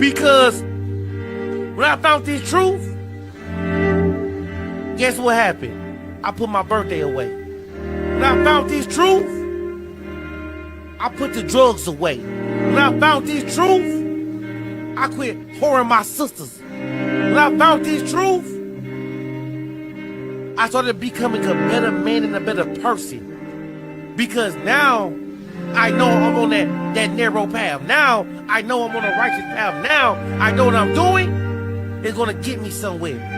Because when I found this truth, guess what happened? I put my birthday away. When I found this truth, I put the drugs away. When I found this truth, I quit whoring my sisters. When I found this truth, I started becoming a better man and a better person. Because now I know I'm on that narrow path. Now I know I'm on a righteous path. Now I know what I'm doing is going to get me somewhere.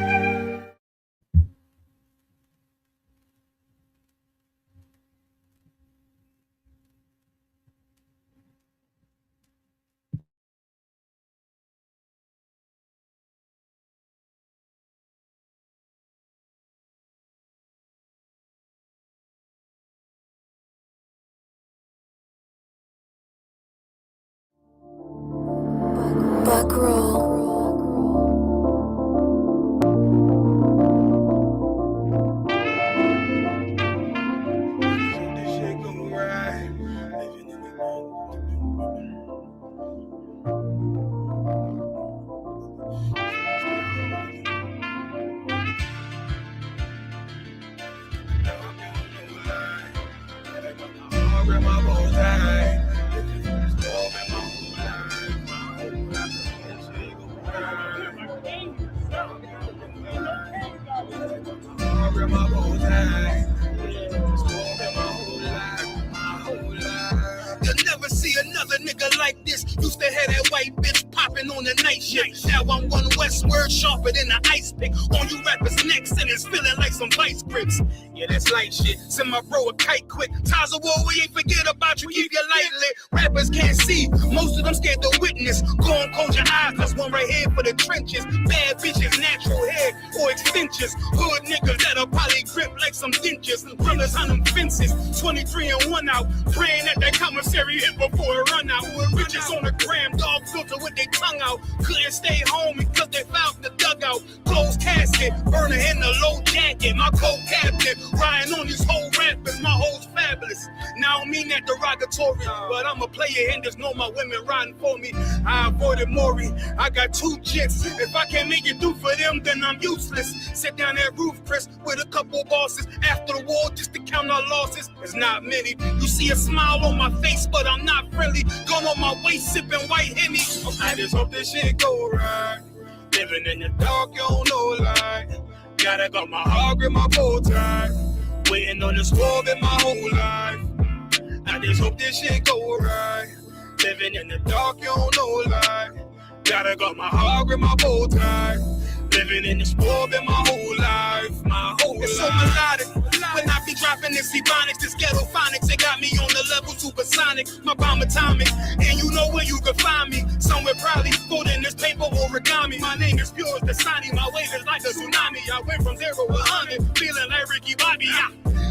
You'll never see another nigga like this. Used to have that white bitch popping on the night shift. Now I'm one westward, sharper than an ice pick. On you rappers' necks and it's feeling like some vice grips. Yeah, that's light shit. Send my bro a kite quick. Ties of war, we ain't forget about you. Keep your light lit. Rappers can't see. Most of them scared to witness. Go and close your eyes. There's one right here for the trenches. Bad bitches, natural hair or extensions. Hood niggas that'll probably grip like some dentures. Brothers on them fences. 23 and 1 out. Praying that that commissary hit before it run out. Bitches on the gram, dog filter with their tongue out. Couldn't stay home because they found the dugout. Closed casket, burner in the low jacket. My co-captain, riding on these whole rappers. My hoes fabulous. Now I don't mean that derogatory, but I'm a player and there's no my women riding for me. I avoided Maury. I got 2 jits. If I can't make it through for them, then I'm useless. Sit down that roof, Chris, with a couple bosses. After the war, just to count our losses. It's not many. You see a smile on my face, but I'm not friendly. Gun on my waist, sipping white Henny. I just hope this shit go right. Living in the dark, you don't know light. Gotta got my heart grip, my bow tie. Waiting on this war in my whole life. I just hope this shit go right. Living in the dark, you don't know light. Gotta got my heart grip, my bow tie. Living in this war in my whole life. My whole life. It's so melodic. When I be dropping this ebonics, this ghetto phonics, it got me on the level supersonic. My bomb atomic, and you know where you can find me. Somewhere probably folding this paper origami. My name is pure as the Sani. My wave is like a tsunami. I went from 0 to 100, feeling like Ricky Bobby.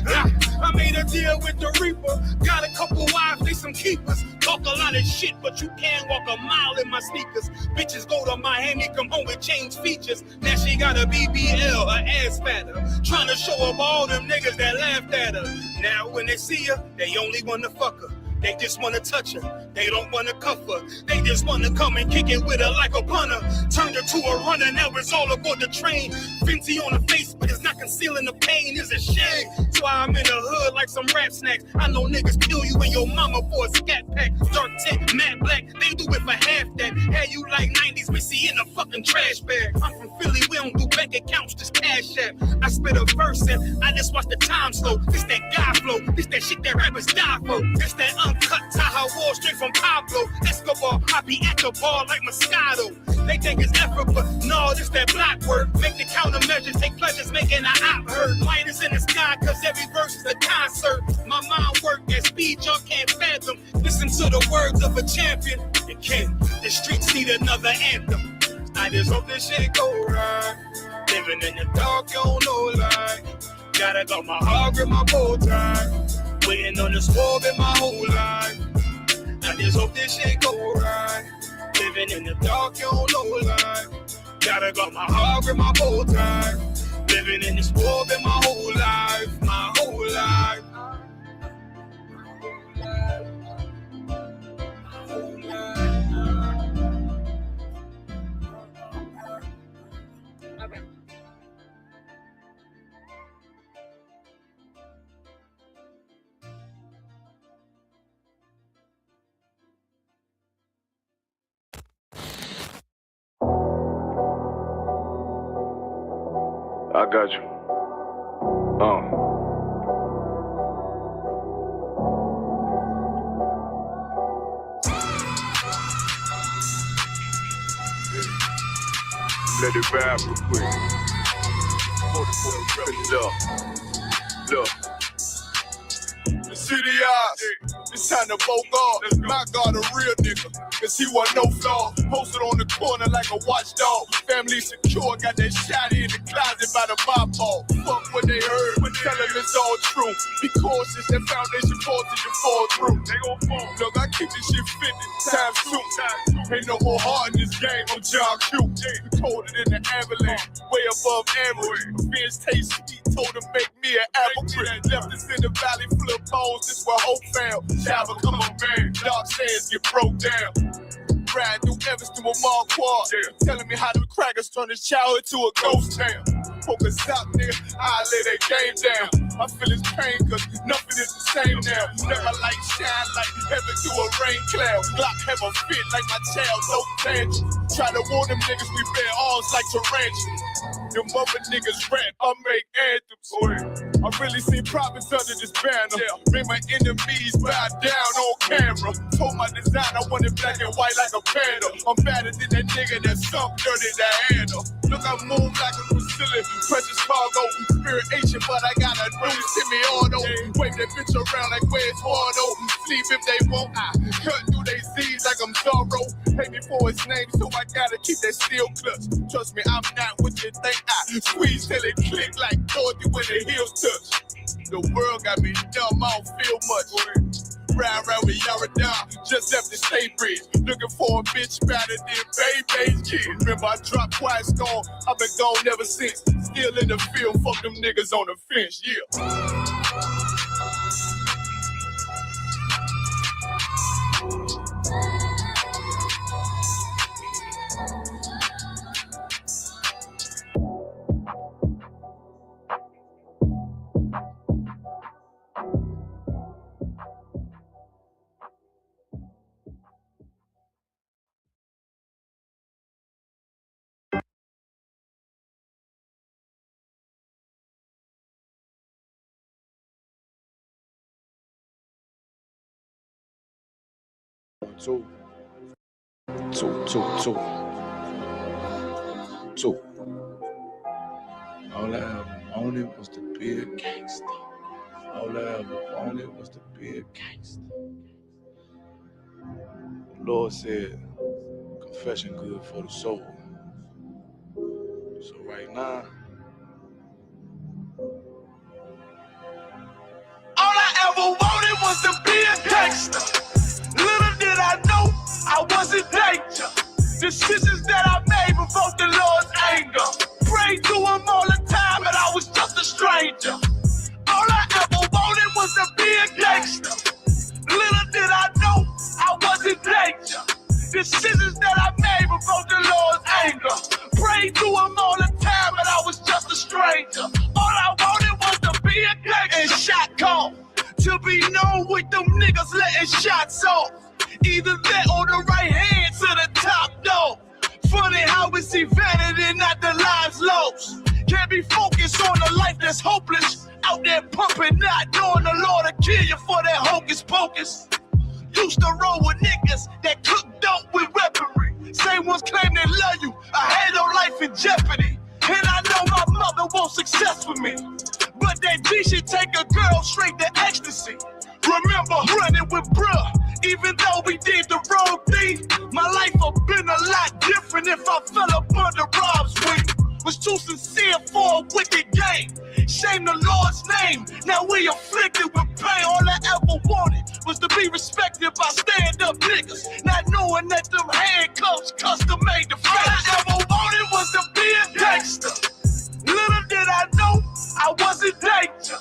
I made a deal with the Reaper. Got a couple wives, they some keepers. Talk a lot of shit, but you can't walk a mile in my sneakers. Bitches go to Miami, come home with changed features. Now she got a BBL, her ass fatter. Trying to show up all them niggas that laughed at her. Now when they see her, they only wanna fuck her. They just wanna touch her. They don't wanna cuff her. They just wanna come and kick it with her like a punter. Turned her to a runner, now it's all aboard the train. Fenty on the face, but it's not concealing the pain. It's a shame. That's why I'm in the hood like some rap snacks. I know niggas kill you and your mama for a scat pack. Dark tint, matte black, they do it for half that. Had you like 90s Missy in a fucking trash bag. I'm from Philly, we don't do bank accounts, just cash app. I spit a verse and I just watch the time slow. This that guy flow, this that shit that rappers die for. This that uncut Tahoe Wall straight from Pablo Escobar. I be at the bar like Moscato. They think it's effort, but no, this that black work. Make the countermeasures, take pleasures, making an op hurt. Light is in the sky, cause every verse is a concert. My mind work at speed y'all can't fathom. Listen to the words of a champion. You can't, the streets need another anthem. I just hope this shit go right. Living in the dark, you don't know light. Gotta got my heart grip, my bow tie. Waiting on this war in my whole life. I just hope this shit go right. Living in the dark, you don't know life. Gotta got my heart grip, my bow tie. Living in this war in my whole life. My whole life. I got you. Let it ride real quick. Look. The city eyes, it's time to vote God. My God, a real nigga, cause he wasn't no flaw. Posted on the corner like a watchdog. Family secure, got that shotty in the closet by the mob ball. Fuck what they heard, but tell them it's all true. Be cautious, that foundation voltage you fall through. They gon' fall. Look, I keep this shit 50 times 2. Ain't no more heart in this game, I'm John Q. We colder than the avalanche, way above average. Fierce taste sweet, told him make me an apple tree. Left us in the valley full of bones, this where hope found. Child become a man, dark sands get broke down. Riding through Evanston with Mark Quad, telling me how the crackers turn his childhood to a ghost town. Focus out, nigga, I lay that game down. I feel his pain, cause nothing is the same now. Let my light shine like heaven through a rain cloud. Glock have a fit like my child, no tangent. Try to warn them niggas, we bear arms like tarantulas. Them other niggas rap, I make anthems. I really seen prophets under this banner. Made my enemies bow down on camera. Told my design I wanted black and white like a panda. I'm better than that nigga that sunk dirty to handle. Look, I move like a Brazilian, precious cargo, spirit ancient, but I got a new semi-auto. Wave that bitch around like where's Hardo. Sleep if they won't, I cut through they Z's like I'm Zorro. Pay me for his name, so I gotta keep that steel clutch. Trust me, I'm not what you think. I squeeze till it click like Dorothy when the heels touch. The world got me dumb, I don't feel much. Ride around with Yaradon, just left the state bridge. Looking for a bitch better than baby's kid. Remember I dropped Quiet Storm, I've been gone ever since. Still in the field, fuck them niggas on the fence, yeah. Two. All I ever wanted was to be a gangster. All I ever wanted was to be a gangster. The Lord said, confession good for the soul. So right now, all I ever wanted was to be a gangster. Little did I know I was in danger. Decisions that I made provoked the Lord's anger. Prayed to him all the time and I was just a stranger. All I ever wanted was to be a gangster. Little did I know I was in danger. Decisions that I made provoked the Lord's anger. Prayed to him all the time and I was just a stranger. All I wanted was to be a gangster. And shot call. To be known with them niggas letting shots off. Either that or the right hand to the top dog. Funny how we see vanity, not the lives lost. Can't be focused on a life that's hopeless. Out there pumping, not knowing the Lord will kill you for that hocus pocus. Used to roll with niggas that cook dope with weaponry. Same ones claim they love you. I had no life in jeopardy. And I know my mother wants success for me. But that G should take a girl straight to ecstasy. Remember running with bruh, even though we did the wrong thing. My life would've been a lot different if I fell up under Rob's wing. Was too sincere for a wicked game. Shame the Lord's name. Now we afflicted with pain. All I ever wanted was to be respected by stand-up niggas. Not knowing that them handcuffs custom made the face. All I ever wanted was to be a gangster. Little did I know I was in danger.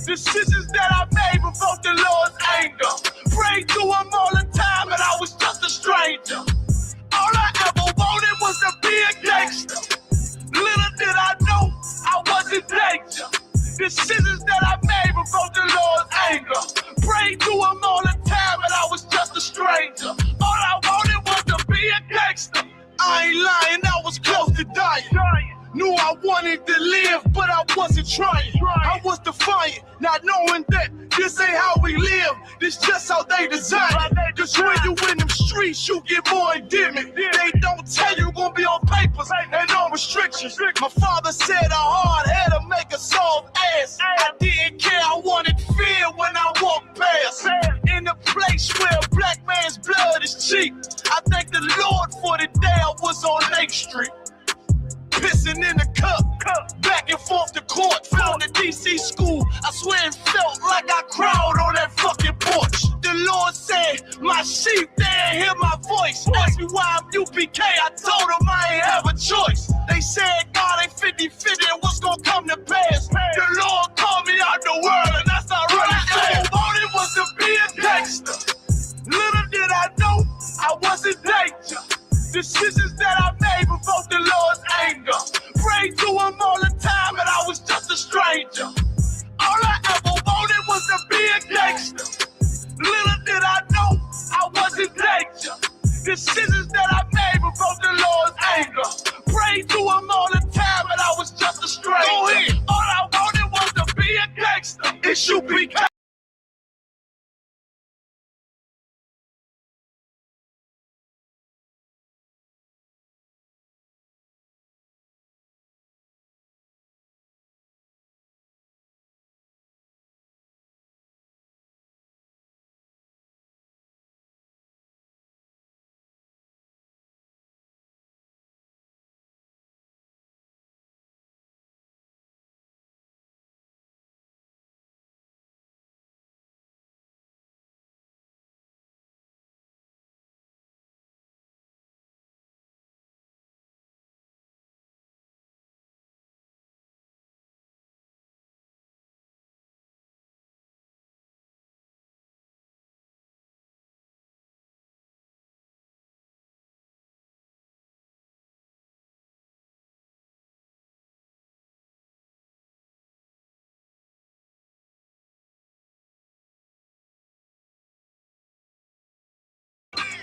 Decisions that I made provoked the Lord's anger. Prayed to him all the time and I was just a stranger. All I ever wanted was to be a gangster. Little did I know I was in danger. Decisions that I made provoked the Lord's anger. Prayed to him all the time and I was just a stranger. All I wanted was to be a gangster. I ain't lying, I was close to dying. Knew I wanted to live, but I wasn't trying. I was defiant, not knowing that this ain't how we live. This just how they design it. Cause when you in them streets, you get more endemic. They don't tell you gonna be on papers and on restrictions. My father said a hard head to make a soft ass. I didn't care, I wanted fear when I walked past. In a place where a black man's blood is cheap. I thank the Lord for the day I was on Lake Street. Pissing in the cup, back and forth to court, from the DC school. I swear it felt like I cried on that fucking porch. The Lord said, my sheep, they ain't hear my voice. Asked me why I'm UPK, I told them I ain't have a choice. They said God ain't 50-50 and what's gonna come to pass. The Lord called me out the world and I started running fast. All I wanted was to be a gangster. Little did I know I was in danger. Decisions that I made provoked the Lord's anger. Prayed to him all the time and I was just a stranger. All I ever wanted was to be a gangster. Little did I know I was in danger. Decisions that I made provoked the Lord's anger. Prayed to him all the time and I was just a stranger. Go ahead. All I wanted was to be a gangster. ISUPK.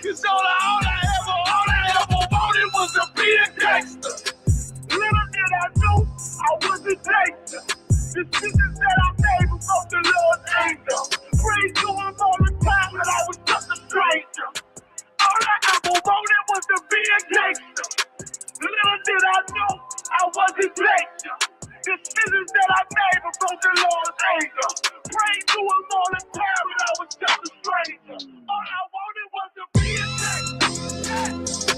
Cause all I ever wanted was to be a gangster. Little did I know I was a gangster. Decisions that I made provoked the Lord's anger. Prayed to him all the time and I was just a stranger. All I ever wanted was to be a gangster. Little did I know I was a gangster. Decisions that I made provoked the Lord's anger. Prayed to him all the time and I was just a stranger. All I wanted was to be a gangster.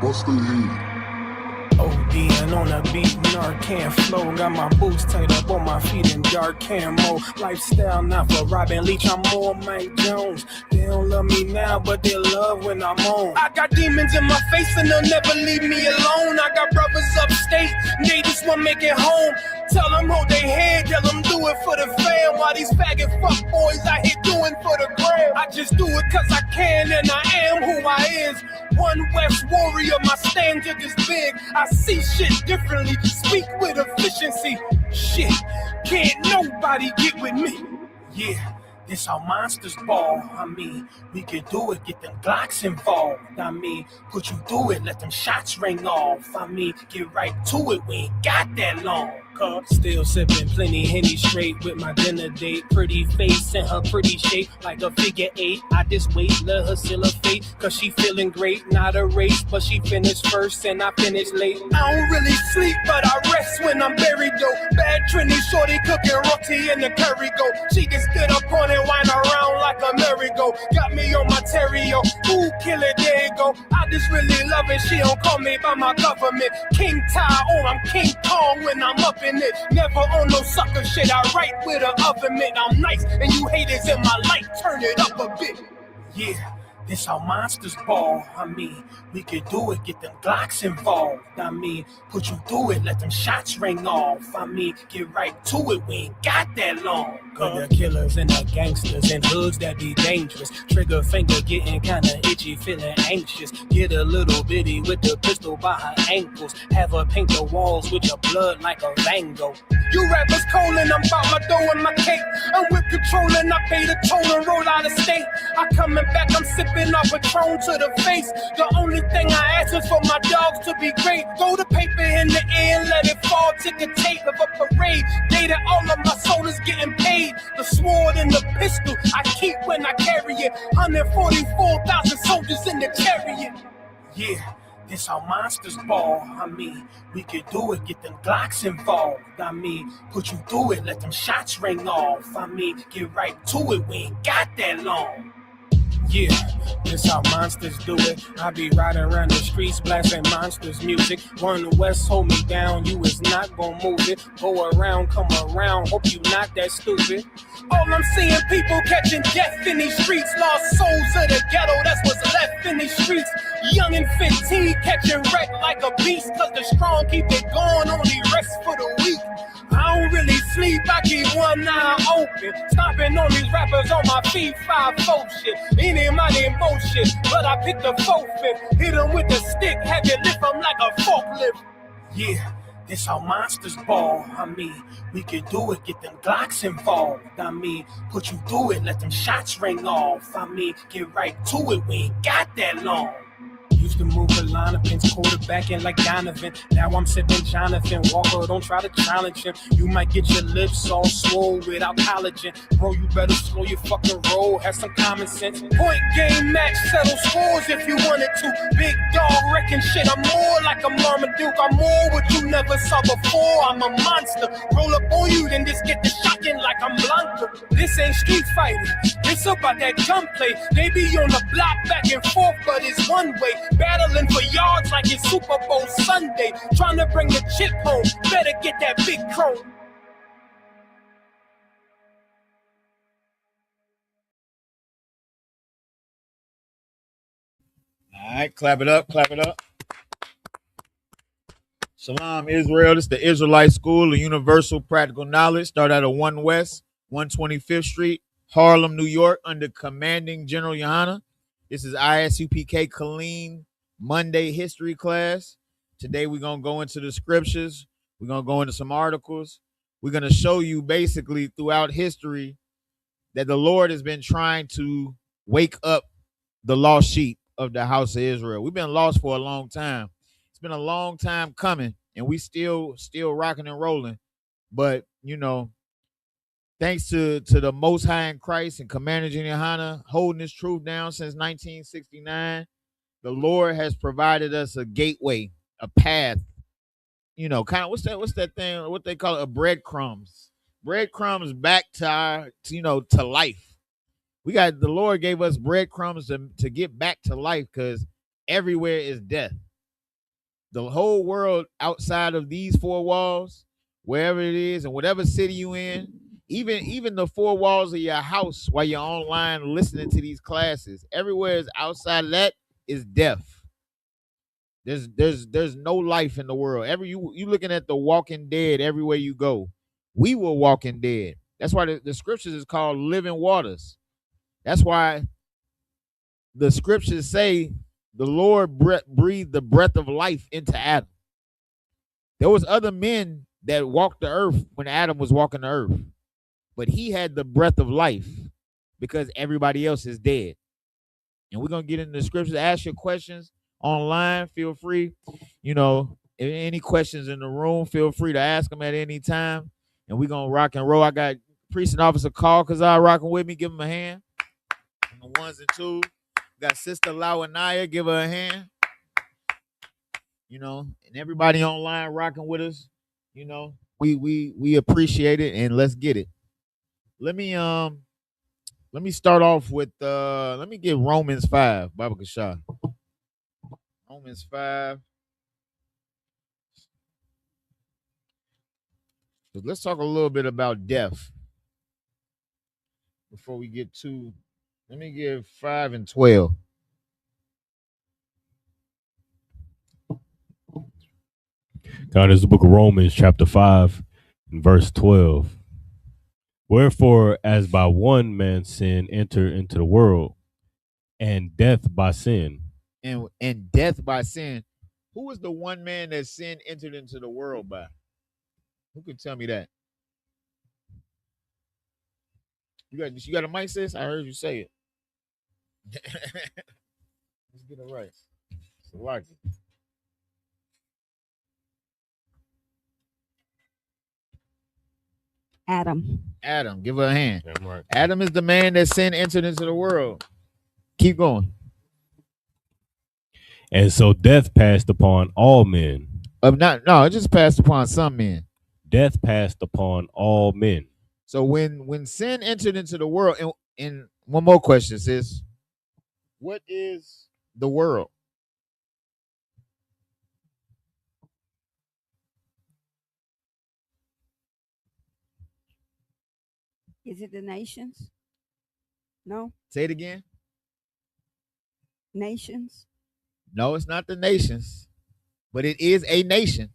Bust their head. ODing on a beat, Narcan flow. Got my boots tied up on my feet in dark camo. Lifestyle not for Robin Leach, I'm more Mike Jones. They don't love me now, but they love when I'm on. I got demons in my face and they'll never leave me alone. I got brothers upstate, they just want to make it home. Tell them hold their head, tell them do it for the fam. While these faggot fuck boys out here doing for the gram. I just do it cause I can and I am who I is. One West warrior, my standard is big. I see shit differently, speak with efficiency. Shit, can't nobody get with me. Yeah, This how monsters ball. I mean, we can do it, get them Glocks involved. I mean, put you through it, let them shots ring off. I mean, get right to it, we ain't got that long. Still sipping plenty Henny straight with my dinner date. Pretty face and her pretty shape like a figure eight. I just wait, let her seal her fate, cause she feeling great. Not a race, but she finished first and I finished late. I don't really sleep, but I rest when I'm buried though. Bad Trini shorty cooking roti in the curry go. She can get up on it, wind around like a merry-go. Got me on my terrio, ooh, kill it, there you go. I just really love it, she don't call me by my government. King Ty, oh, I'm King Kong when I'm up in it. Never on no sucker shit, I write with an oven mitt. I'm nice, and you haters in my light, turn it up a bit. Yeah. This how monsters ball. I mean, we can do it, get them Glocks involved. I mean, put you through it, let them shots ring off. I mean, get right to it, we ain't got that long. The killers and the gangsters and hoods that be dangerous. Trigger finger getting kinda itchy, feeling anxious. Get a little bitty with the pistol by her ankles. Have her paint the walls with your blood like a Van Gogh. You rappers calling, I'm about my dough and my cake. I'm with control and I pay the toll and roll out of state. I coming back, I'm sipping off Patron to the face. The only thing I ask is for my dogs to be great. Throw the paper in the air and let it fall. Ticker tape of a parade. Day that all of my soldiers getting paid. The sword and the pistol I keep when I carry it. 144,000 soldiers in the chariot. Yeah. This how monsters ball. I mean, we can do it, get them Glocks involved. I mean, put you through it, let them shots ring off. I mean, get right to it, we ain't got that long. Yeah, this how monsters do it. I be riding around the streets blasting monsters music. One West, hold me down, you is not gonna move it. Go around, come around, hope you not that stupid. All I'm seeing people catching death in these streets. Lost souls of the ghetto, that's what's left in these streets. Young and 15 catching wreck like a beast. Cause the strong keep it going, only rest for the weak. I don't really sleep, I keep one eye open. Stomping on these rappers on my feet, 5-4 shit. Any money bullshit, but I pick the 4-5. Hit them with the stick, have it lift them like a forklift. Yeah, this how monsters ball. I mean, we can do it, get them Glocks involved. I mean, put you through it, let them shots ring off. I mean, get right to it, we ain't got that long. Used to move the line of pins, quarterbacking like Donovan. Now I'm sipping Jonathan Walker, don't try to challenge him. You might get your lips all swole without collagen. Bro, you better slow your fucking roll, have some common sense. Point game match, settle scores if you wanted to. Big dog wrecking shit, I'm more like a Marmaduke. I'm more what you never saw before, I'm a monster. Roll up on you, then just get the shotgun like I'm Blanca. This ain't street fighting, it's about that gunplay. They be on the block back and forth, but it's one way. Battling for yards like it's Super Bowl Sunday. Trying to bring the chip home, better get that big chrome. All right, clap it up, clap it up. Shalom, Israel. This is the Israelite School of Universal Practical Knowledge. Start out of 1 West, 125th Street, Harlem, New York, under Commanding General Yohana. This is ISUPK Killeen Monday history class. Today we're going to go into the scriptures. We're going to go into some articles. We're going to show you basically throughout history that the Lord has been trying to wake up the lost sheep of the house of Israel. We've been lost for a long time. It's been a long time coming, and we still rocking and rolling. But, you know, thanks to the Most High in Christ and Commander General Yohana holding this truth down since 1969, the Lord has provided us a gateway, a path, you know, kind of what's that thing, what they call it, a breadcrumbs back to our, to life. The Lord gave us breadcrumbs to get back to life, because everywhere is death. The whole world outside of these four walls, wherever it is, and whatever city you in, even the four walls of your house while you're online listening to these classes, everywhere is outside of that is death. There's no life in the world. You looking at the walking dead everywhere you go. We were walking dead. That's why the scriptures is called living waters. That's why the scriptures say the Lord breathed the breath of life into Adam. There was other men that walked the earth when Adam was walking the earth, but he had the breath of life. because everybody else is dead. And we're gonna get into the scriptures. Ask your questions online. Feel free. If any questions in the room, feel free to ask them at any time. And we're gonna rock and roll. I got Priest and Officer Carl Kazar rocking with me. Give him a hand. On the ones and twos. Got Sister Lawanaya. Give her a hand. And everybody online rocking with us. We appreciate it, and let's get it. Let me start off with let me get Romans 5, Baba Kashah. Romans 5. So let's talk a little bit about death before we get to. Let me give 5 and 12. God, is the book of Romans, chapter 5, and verse 12. Wherefore, as by one man sin entered into the world, and death by sin. And death by sin. Who was the one man that sin entered into the world by? Who can tell me that? You got a mic, sis? I heard you say it. Let's get it right. So like it. Adam, give her a hand. Yeah, right. Adam is the man that sin entered into the world. Keep going. And so death passed upon all men. It just passed upon some men. Death passed upon all men. So when sin entered into the world, and one more question, sis. What is the world? Is it the nations? No. Say it again. Nations? No, it's not the nations, but it is a nation.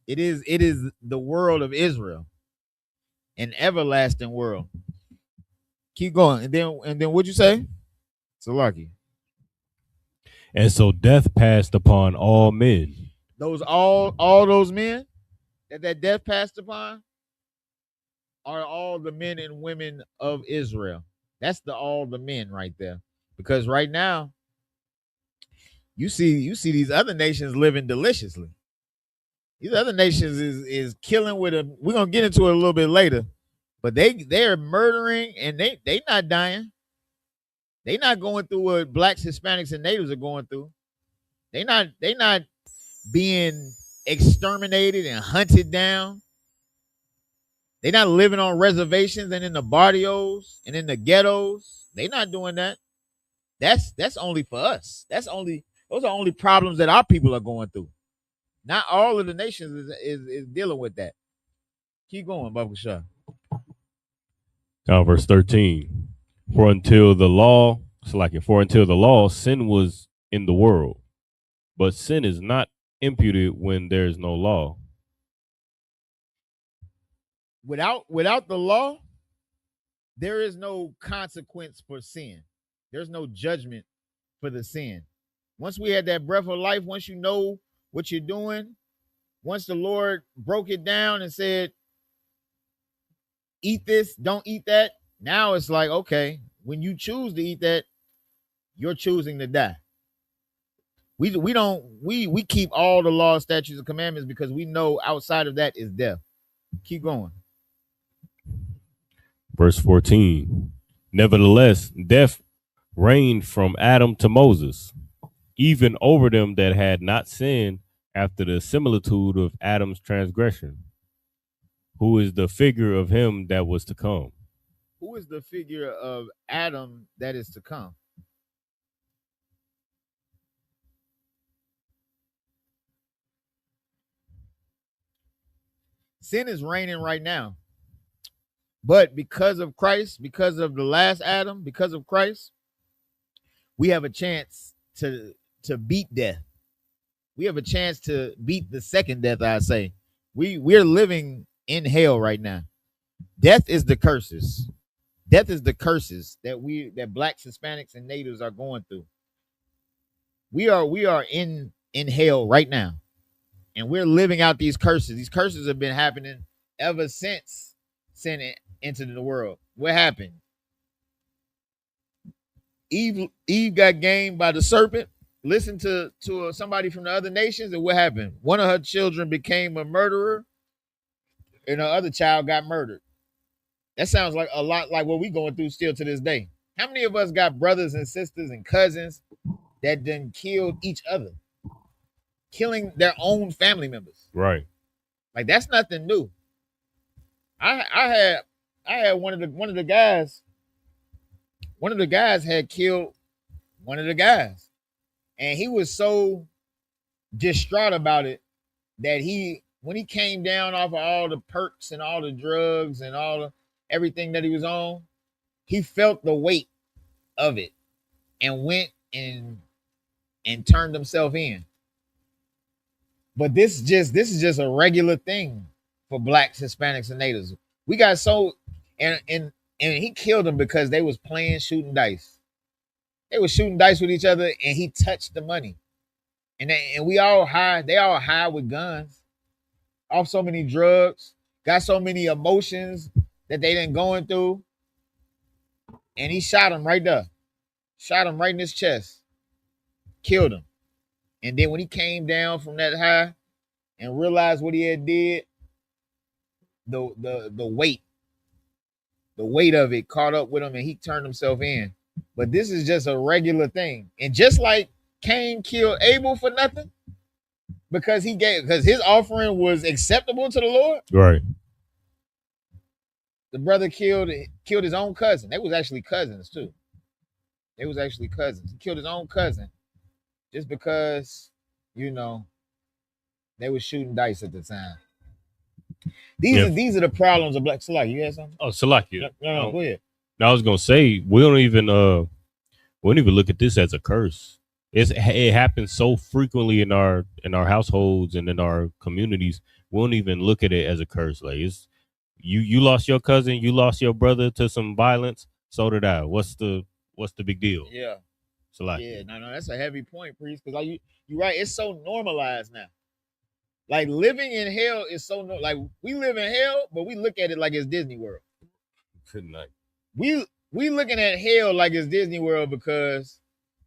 It is the world of Israel, an everlasting world. Keep going, and then what'd you say? Salaki. And so death passed upon all men. Those all those men that death passed upon are all the men and women of Israel. That's all the men right there. Because right now, you see these other nations living deliciously. These other nations is killing with a. We're gonna get into it a little bit later, but they're murdering and they not dying. They not going through what blacks, Hispanics, and natives are going through. They not being exterminated and hunted down. They're not living on reservations and in the barrios and in the ghettos. They're not doing that. That's only for us. Those are only problems that our people are going through. Not all of the nations is dealing with that. Keep going, Baba Shah. Verse 13. For until the law, sin was in the world, but sin is not imputed when there is no law. Without the law, there is no consequence for sin. There's no judgment for the sin. Once we had that breath of life, once you know what you're doing, once the Lord broke it down and said, eat this, don't eat that. Now it's like, okay, when you choose to eat that, you're choosing to die. We keep all the laws, statutes, and commandments because we know outside of that is death. Keep going. Verse 14. Nevertheless, death reigned from Adam to Moses, even over them that had not sinned after the similitude of Adam's transgression, who is the figure of him that was to come. Who is the figure of Adam that is to come? Sin is reigning right now. But because of Christ, because of the last Adam, because of Christ, we have a chance to beat death. We have a chance to beat the second death, I say. We're living in hell right now. Death is the curses. Death is the curses that blacks, Hispanics, and natives are going through. We are in hell right now. And we're living out these curses. These curses have been happening ever since sin entered the world. What happened? Eve got gamed by the serpent. Listened to somebody from the other nations, and what happened? One of her children became a murderer, and her other child got murdered. That sounds like a lot like what we going through still to this day. How many of us got brothers and sisters and cousins that then killed each other, killing their own family members? Right. Like that's nothing new. I had one of the guys had killed one of the guys, and he was so distraught about it that when he came down off of all the perks and all the drugs and everything that he was on, he felt the weight of it and went and turned himself in. But this is just a regular thing for blacks, Hispanics, and natives. We got so and he killed them because they was playing shooting dice. They were shooting dice with each other, and he touched the money. And we all high. They all high with guns, off so many drugs, got so many emotions that they done going through. And he shot him right there. Shot him right in his chest. Killed him. And then when he came down from that high and realized what he had did, the weight of it caught up with him, and he turned himself in. But this is just a regular thing. And just like Cain killed Abel for nothing, because his offering was acceptable to the Lord. Right. The brother killed his own cousin. They was actually cousins too. They was actually cousins. He killed his own cousin just because, they were shooting dice at the time. These are the problems of black. Salaki, you had something? Oh, Salaki. No, go ahead. Now I was gonna say we don't even look at this as a curse. It happens so frequently in our households and in our communities. We don't even look at it as a curse. Like it's you lost your cousin, you lost your brother to some violence. So did I. What's the big deal? Yeah. Salaki. Yeah. No, that's a heavy point, priest. Because you're right. It's so normalized now. Like living in hell is so like we live in hell, but we look at it like it's Disney World. Good night. We looking at hell like it's Disney World because,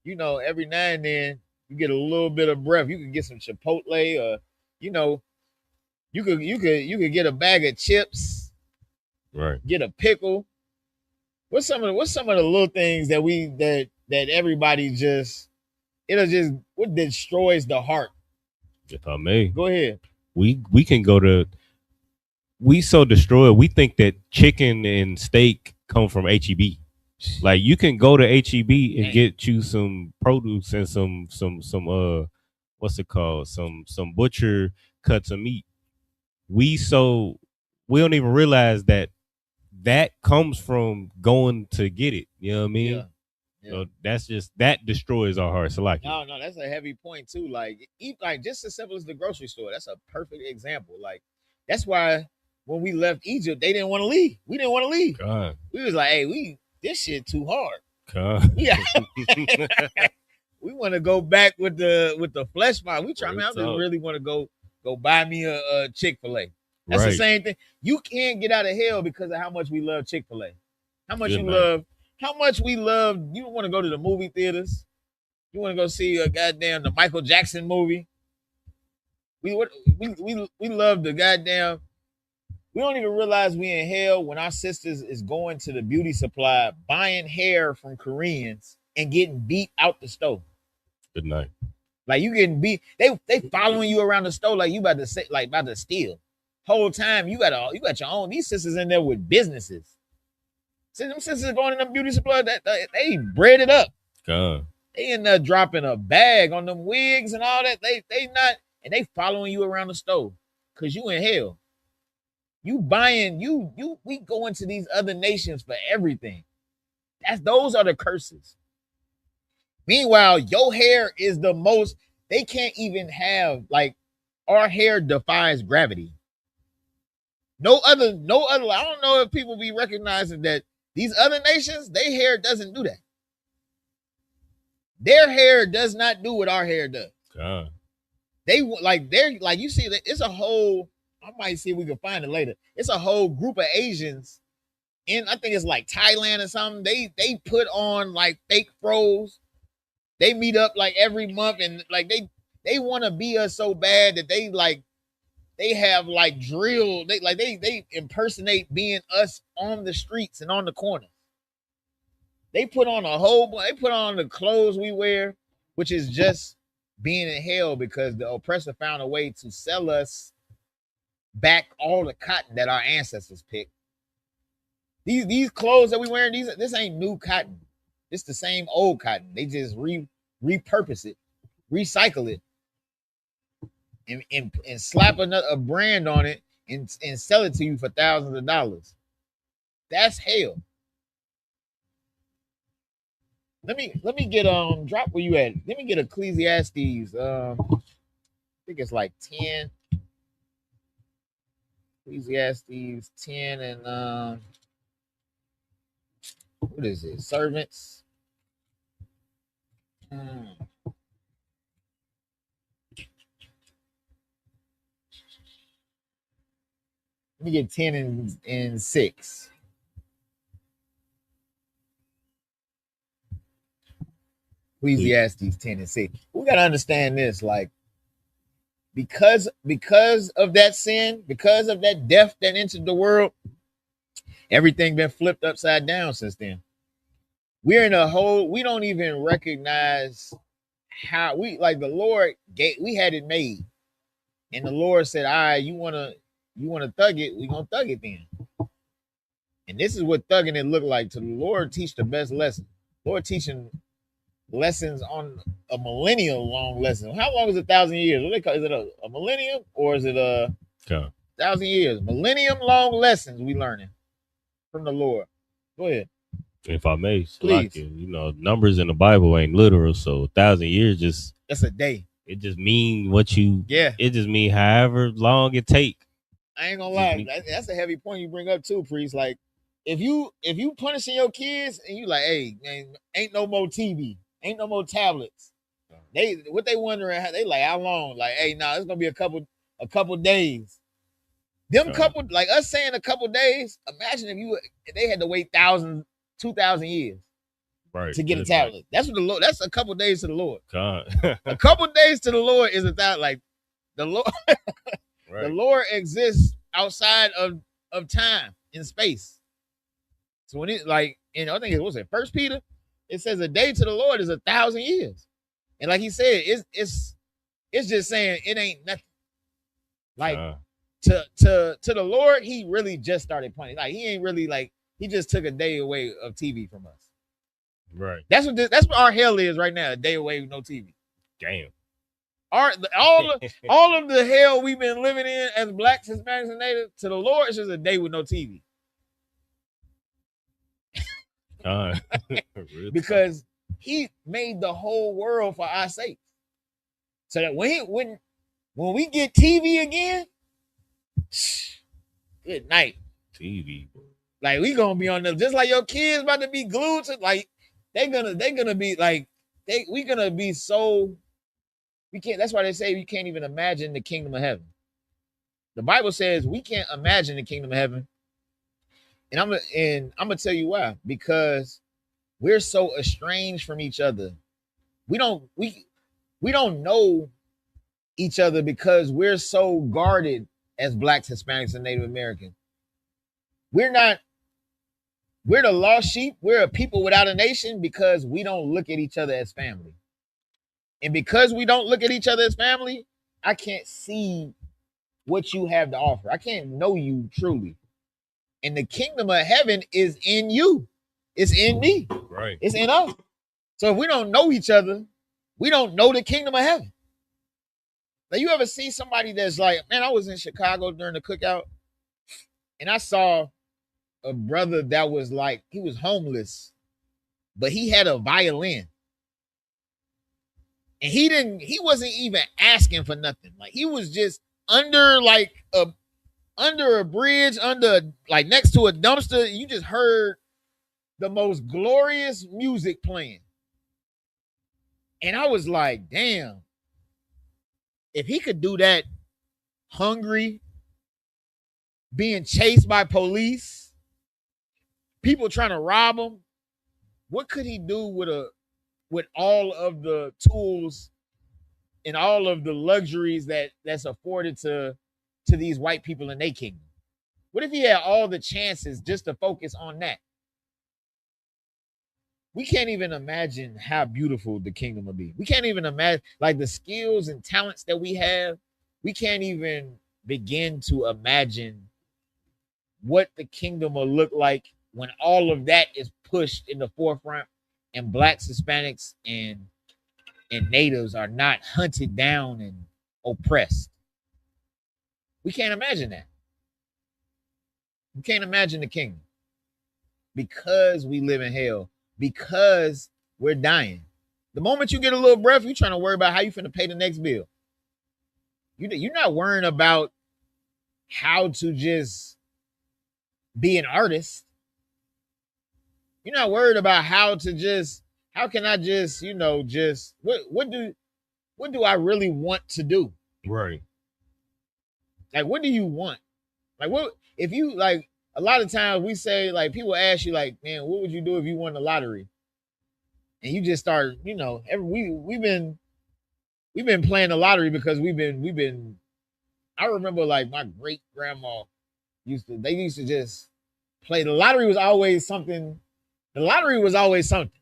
every now and then you get a little bit of breath. You can get some Chipotle, or you could get a bag of chips, right? Get a pickle. What's some of the little things that everybody what destroys the heart? If I may, go ahead. We can go to. We so destroyed. We think that chicken and steak come from HEB. Like you can go to HEB and get you some produce and some what's it called? Some butcher cuts of meat. We don't even realize that comes from going to get it. You know what I mean? Yeah. So that destroys our hearts. Like no, that's a heavy point too. Like just as simple as the grocery store. That's a perfect example. Like that's why when we left Egypt, they didn't want to leave. We didn't want to leave. God. We was like, hey, this shit too hard. God. Yeah. We want to go back with the flesh pot. I just really want to go buy me a Chick-fil-A. That's right. The same thing. You can't get out of hell because of how much we love Chick-fil-A. How much we love. You want to go to the movie theaters. You want to go see the Michael Jackson movie. We love the goddamn. We don't even realize we in hell when our sisters is going to the beauty supply, buying hair from Koreans and getting beat out the stove. Good night. Like you getting beat. They following you around the stove like you about to steal. Whole time you got your own. These sisters in there with businesses. See them sisters going in them beauty supply that they bread it up. God. They in there dropping a bag on them wigs and all that. They not, and they following you around the stove because you in hell. You buying we go into these other nations for everything. Those are the curses. Meanwhile, your hair is the most. They can't even have our hair defies gravity. No other. I don't know if people be recognizing that these other nations, their hair doesn't do that. Their hair does not do what our hair does. God. They're you see that it's a whole. I might see if we can find it later. It's a whole group of Asians in, I think it's like Thailand or something. They put on like fake froze. They meet up like every month, and like they want to be us so bad that they have like drill. They impersonate being us on the streets and on the corners. They put on a whole. They put on the clothes we wear, which is just being in hell because the oppressor found a way to sell us back all the cotton that our ancestors picked. These clothes that we wearing, this ain't new cotton. It's the same old cotton. They just repurpose it, recycle it, and slap a brand on it and sell it to you for thousands of dollars. That's hell. Let me get drop where you at. Let me get Ecclesiastes. I think it's like 10. Ecclesiastes 10 and what is it? Servants. Let me get 10 and 6. Ecclesiastes 10 and 6. We gotta understand this, like because of that sin, because of that death that entered the world, everything been flipped upside down since then. We're in a whole, we don't even recognize how we like the Lord we had it made. And the Lord said, all right, you wanna thug it, we gonna thug it then. And this is what thugging it looked like to the Lord. Teach the best lesson. Lord teaching lessons on a millennial long lesson. How long is 1,000 years? What they call, is it a millennium or is it a 1,000 years? Millennium long lessons we learning from the Lord. Go ahead. If I may, please. You know, numbers in the Bible ain't literal, so 1,000 years just that's a day. It just mean what you It just mean however long it take. I ain't gonna lie. That's a heavy point you bring up too, priest. Like if you punishing your kids and you like, hey man, ain't no more TV, ain't no more tablets. They wondering how they like how long? Like, hey, nah, it's gonna be a couple days. Them couple, like us saying a couple days. Imagine if they had to wait 2,000 years, right, to get a tablet. That's what the Lord. That's a couple days to the Lord. A couple days to the Lord is without like the Lord. Right. The Lord exists outside of time and space. So when it like, I think it was it 1 Peter, it says a day to the Lord is 1,000 years, and like he said, it's just saying it ain't nothing. Like to the Lord, he really just started playing. Like he ain't really like he just took a day away of TV from us. Right. That's what our hell is right now. A day away with no TV. Damn. All of the hell we've been living in as blacks, Hispanics, and natives, to the Lord, it's just a day with no TV. Because he made the whole world for our sake. So that when we get TV again, good night. TV. Like we gonna be on them just like your kids about to be glued to, like they're gonna be like we gonna be so we can't. That's why they say we can't even imagine the kingdom of heaven. The Bible says we can't imagine the kingdom of heaven, and I'm gonna tell you why. Because we're so estranged from each other. We don't know each other because we're so guarded as blacks, Hispanics, and Native Americans. We're the lost sheep. We're a people without a nation because we don't look at each other as family. And because we don't look at each other as family, I can't see what you have to offer. I can't know you truly. And the kingdom of heaven is in you. It's in me. Right. It's in us. So if we don't know each other, we don't know the kingdom of heaven. Now, you ever see somebody that's like, man, I was in Chicago during the cookout, and I saw a brother that was like, he was homeless, but he had a violin. And he wasn't even asking for nothing. Like he was just under a bridge, like next to a dumpster. You just heard the most glorious music playing. And I was like, damn, if he could do that hungry, being chased by police, people trying to rob him. What could he do with all of the tools and all of the luxuries that's afforded to these white people in their kingdom? What if he had all the chances just to focus on that? We can't even imagine how beautiful the kingdom will be. We can't even imagine, like, the skills and talents that we have. We can't even begin to imagine what the kingdom will look like when all of that is pushed in the forefront and blacks, Hispanics, and natives are not hunted down and oppressed. We can't imagine that. We can't imagine the kingdom because we live in hell, because we're dying. The moment you get a little breath, you're trying to worry about how you finna pay the next bill. You're not worrying about how to just be an artist. You're not worried about how can I just, what do I really want to do? Right. Like, what do you want? Like, what if you, like, a lot of times we say, like, people ask you, like, man, what would you do if you won the lottery? And you just start, we've been playing the lottery because we've been. I remember, like, my great grandma used to just play. The lottery was always something. The lottery was always something.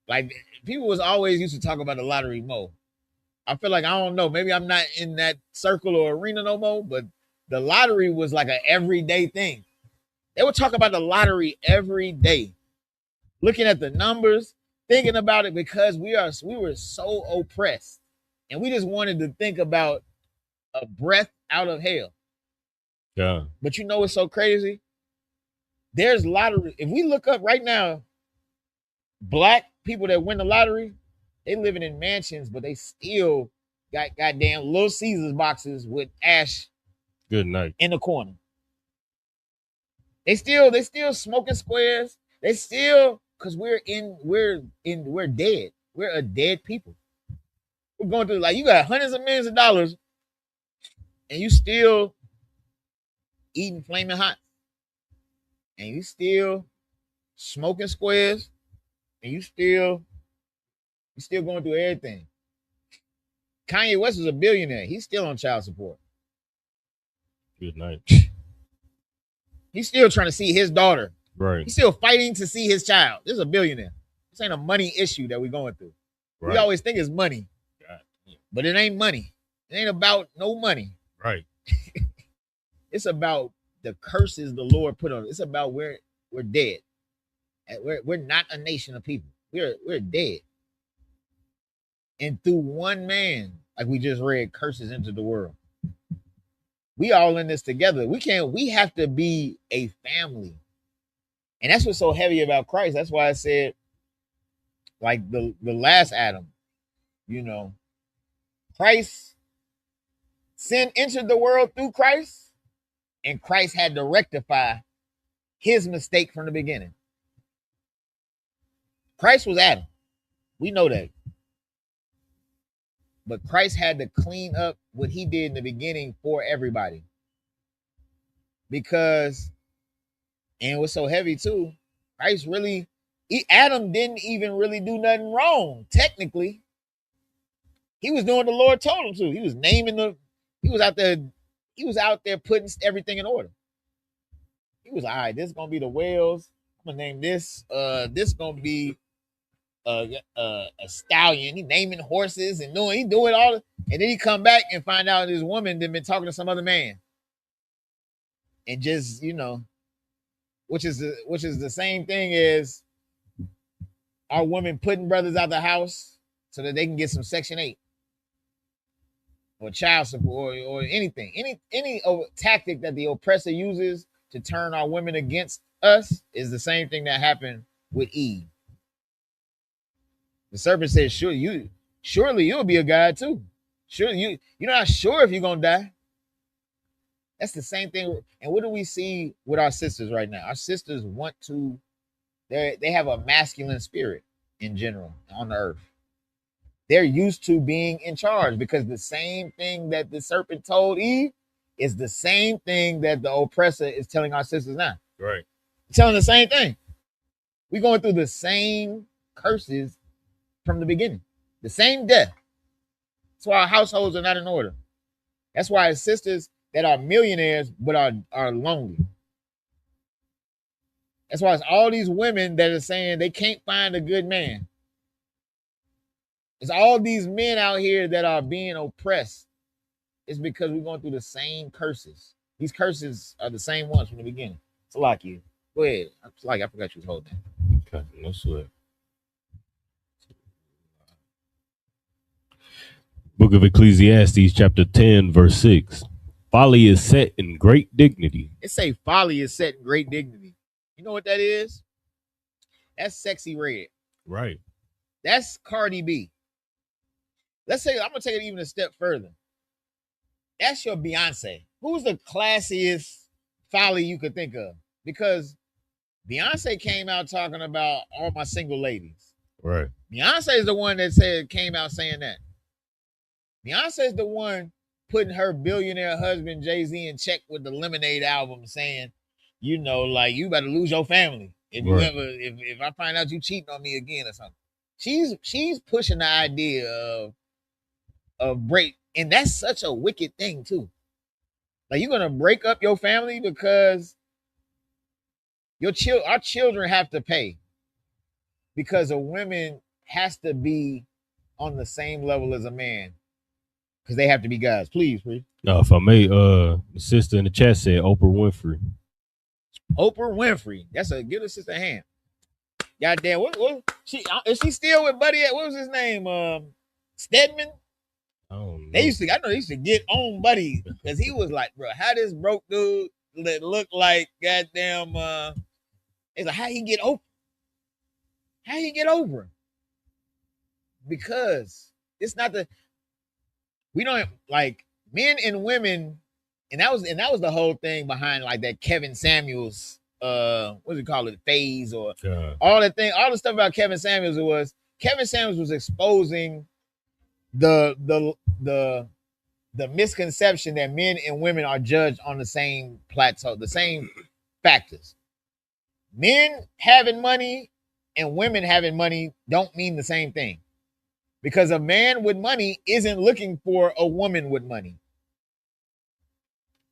Like, people was always used to talk about the lottery more. I feel like, I don't know, maybe I'm not in that circle or arena no more, but the lottery was like an everyday thing. They would talk about the lottery every day, looking at the numbers, thinking about it, because we were so oppressed, and we just wanted to think about a breath out of hell. Yeah. But you know what's so crazy? There's lottery. If we look up right now, black people that win the lottery, they living in mansions, but they still got goddamn Little Caesars boxes with ash Good night. in the corner. They still smoking squares. They still, because we're dead. We're a dead people. We're going through, like, you got hundreds of millions of dollars and you still eating flaming hot. And you still smoking squares, and you still going through everything. Kanye West is a billionaire. He's still on child support. Good night. He's still trying to see his daughter. Right. He's still fighting to see his child. This is a billionaire. This ain't a money issue that we're going through. Right. We always think it's money. God. But it ain't money. It ain't about no money. Right. It's about the curses the Lord put on. It's about we're dead. We're not a nation of people. We're dead. And through one man, like we just read, curses into the world. We all in this together. We have to be a family. And that's what's so heavy about Christ. That's why I said, like, the last Adam, Christ, sin entered the world through Christ, and Christ had to rectify his mistake from the beginning. Christ was Adam. We know that. But Christ had to clean up what he did in the beginning for everybody. Because, and it was so heavy too, Adam didn't even really do nothing wrong, technically. He was doing what the Lord told him to. He was out there putting everything in order. He was, all right, this is gonna be the whales. I'm gonna name this. This gonna be a stallion. He naming horses and he doing all, and then he come back and find out his woman had been talking to some other man, and just which is the same thing as our women putting brothers out the house so that they can get some Section 8 or child support or anything, any tactic that the oppressor uses to turn our women against us is the same thing that happened with Eve. The serpent said, surely you'll be a God too. Surely you're not sure if you're gonna die. That's the same thing. And what do we see with our sisters right now? Our sisters they have a masculine spirit in general on the earth. They're used to being in charge, because the same thing that the serpent told Eve is the same thing that the oppressor is telling our sisters now. Right. Telling the same thing. We're going through the same curses from the beginning, the same death. That's why our households are not in order. That's why it's sisters that are millionaires but are lonely. That's why it's all these women that are saying they can't find a good man. It's all these men out here that are being oppressed. It's because we're going through the same curses. These curses are the same ones from the beginning. It's like you. Go ahead. It's like I forgot you was holding that. Okay, no sweat. Book of Ecclesiastes, chapter 10, verse 6. Folly is set in great dignity. It say folly is set in great dignity. You know what that is? That's Sexy Red. Right. That's Cardi B. Let's say I'm gonna take it even a step further. That's your Beyonce. Who's the classiest folly you could think of? Because Beyonce came out talking about all my single ladies. Right. Beyonce is the one that came out saying that. Beyonce is the one putting her billionaire husband Jay-Z in check with the Lemonade album, saying, you know, like you better lose your family if you ever if I find out you cheating on me again or something. She's pushing the idea of break, and that's such a wicked thing too. Like you're gonna break up your family because our children have to pay because a woman has to be on the same level as a man because they have to be guys. Please. No, if I may, the sister in the chat said Oprah Winfrey. Oprah Winfrey. Give the sister a hand. Goddamn, what is she still with Buddy? What was his name? Stedman. I don't know. I know they used to get on Buddy because he was like, bro, how this broke dude that looked like goddamn it's like how he get Oprah? How he get over? Because it's not we don't like men and women, and that was the whole thing behind like that Kevin Samuels what do you call it, phase or all the stuff about Kevin Samuels. Kevin Samuels was exposing the misconception that men and women are judged on the same plateau, the same factors. Men having money and women having money don't mean the same thing. Because a man with money isn't looking for a woman with money.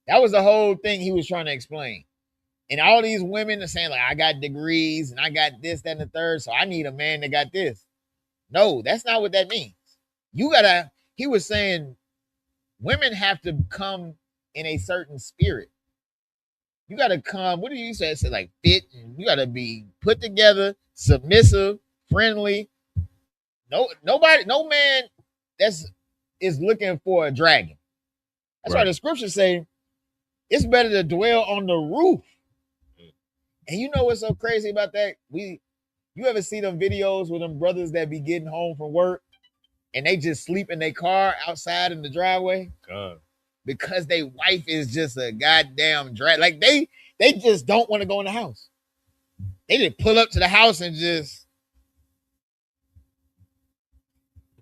That was the whole thing he was trying to explain. And all these women are saying, like, I got degrees and I got this, that, and the third, so I need a man that got this. No, that's not what that means. He was saying women have to come in a certain spirit. You got to come, what do you say? Say like fit, and you got to be put together, submissive, friendly. No man is looking for a dragon. That's why the scriptures say it's better to dwell on the roof. And you know what's so crazy about that? You ever see them videos with them brothers that be getting home from work and they just sleep in their car outside in the driveway? God. Because their wife is just a goddamn drag. Like they just don't want to go in the house. They just pull up to the house and just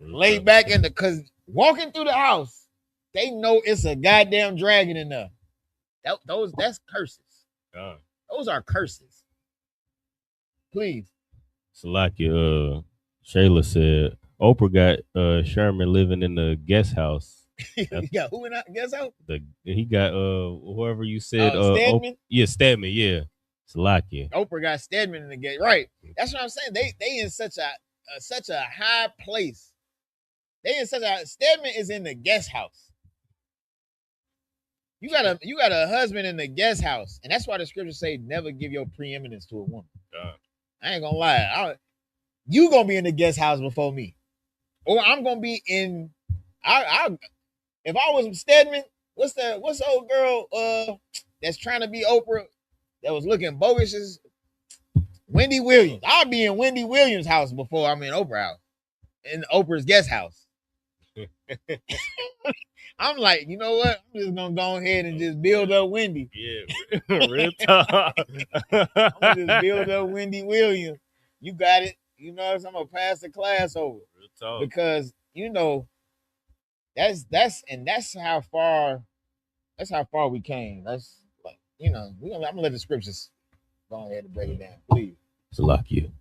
lay back because walking through the house, they know it's a goddamn dragon in there. That's curses. God. Those are curses. Please. So like Shayla said, Oprah got Sherman living in the guest house. He got who in that guest house? He got whoever you said. Stedman? Stedman, yeah. Salakia. Oprah got Stedman in the guest. Right. That's what I'm saying. They in such a high place. Stedman is in the guest house. You got a husband in the guest house, and that's why the scriptures say never give your preeminence to a woman. I ain't gonna lie. You gonna be in the guest house before me, or I'm gonna be in. If I was Stedman, what's the old girl that's trying to be Oprah that was looking bogus? Wendy Williams. I'll be in Wendy Williams' house before I'm in Oprah's house, in Oprah's guest house. I'm like, you know what? I'm just gonna go ahead and just build up Wendy. Yeah, real talk. I'm gonna just build up Wendy Williams. You got it. You know, I'm gonna pass the class over. Real talk. Because you know, that's how far we came. That's like, you know, I'm gonna let the scriptures go ahead and break it down, please. Salakia.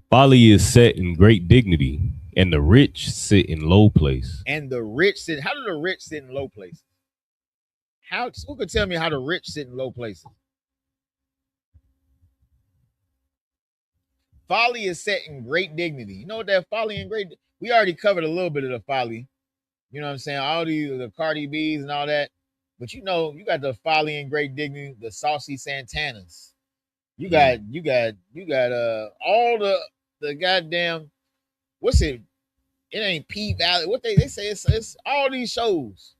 Folly is set in great dignity, and the rich sit in low place. And the rich sit. How do the rich sit in low places? Who could tell me how the rich sit in low places? Folly is set in great dignity. You know what that folly and great? We already covered a little bit of the folly. You know what I'm saying? All these the Cardi B's and all that. But you know, you got the folly and great dignity, the saucy Santanas. You got all the goddamn what's it? It ain't P Valley. What they say it's all these shows.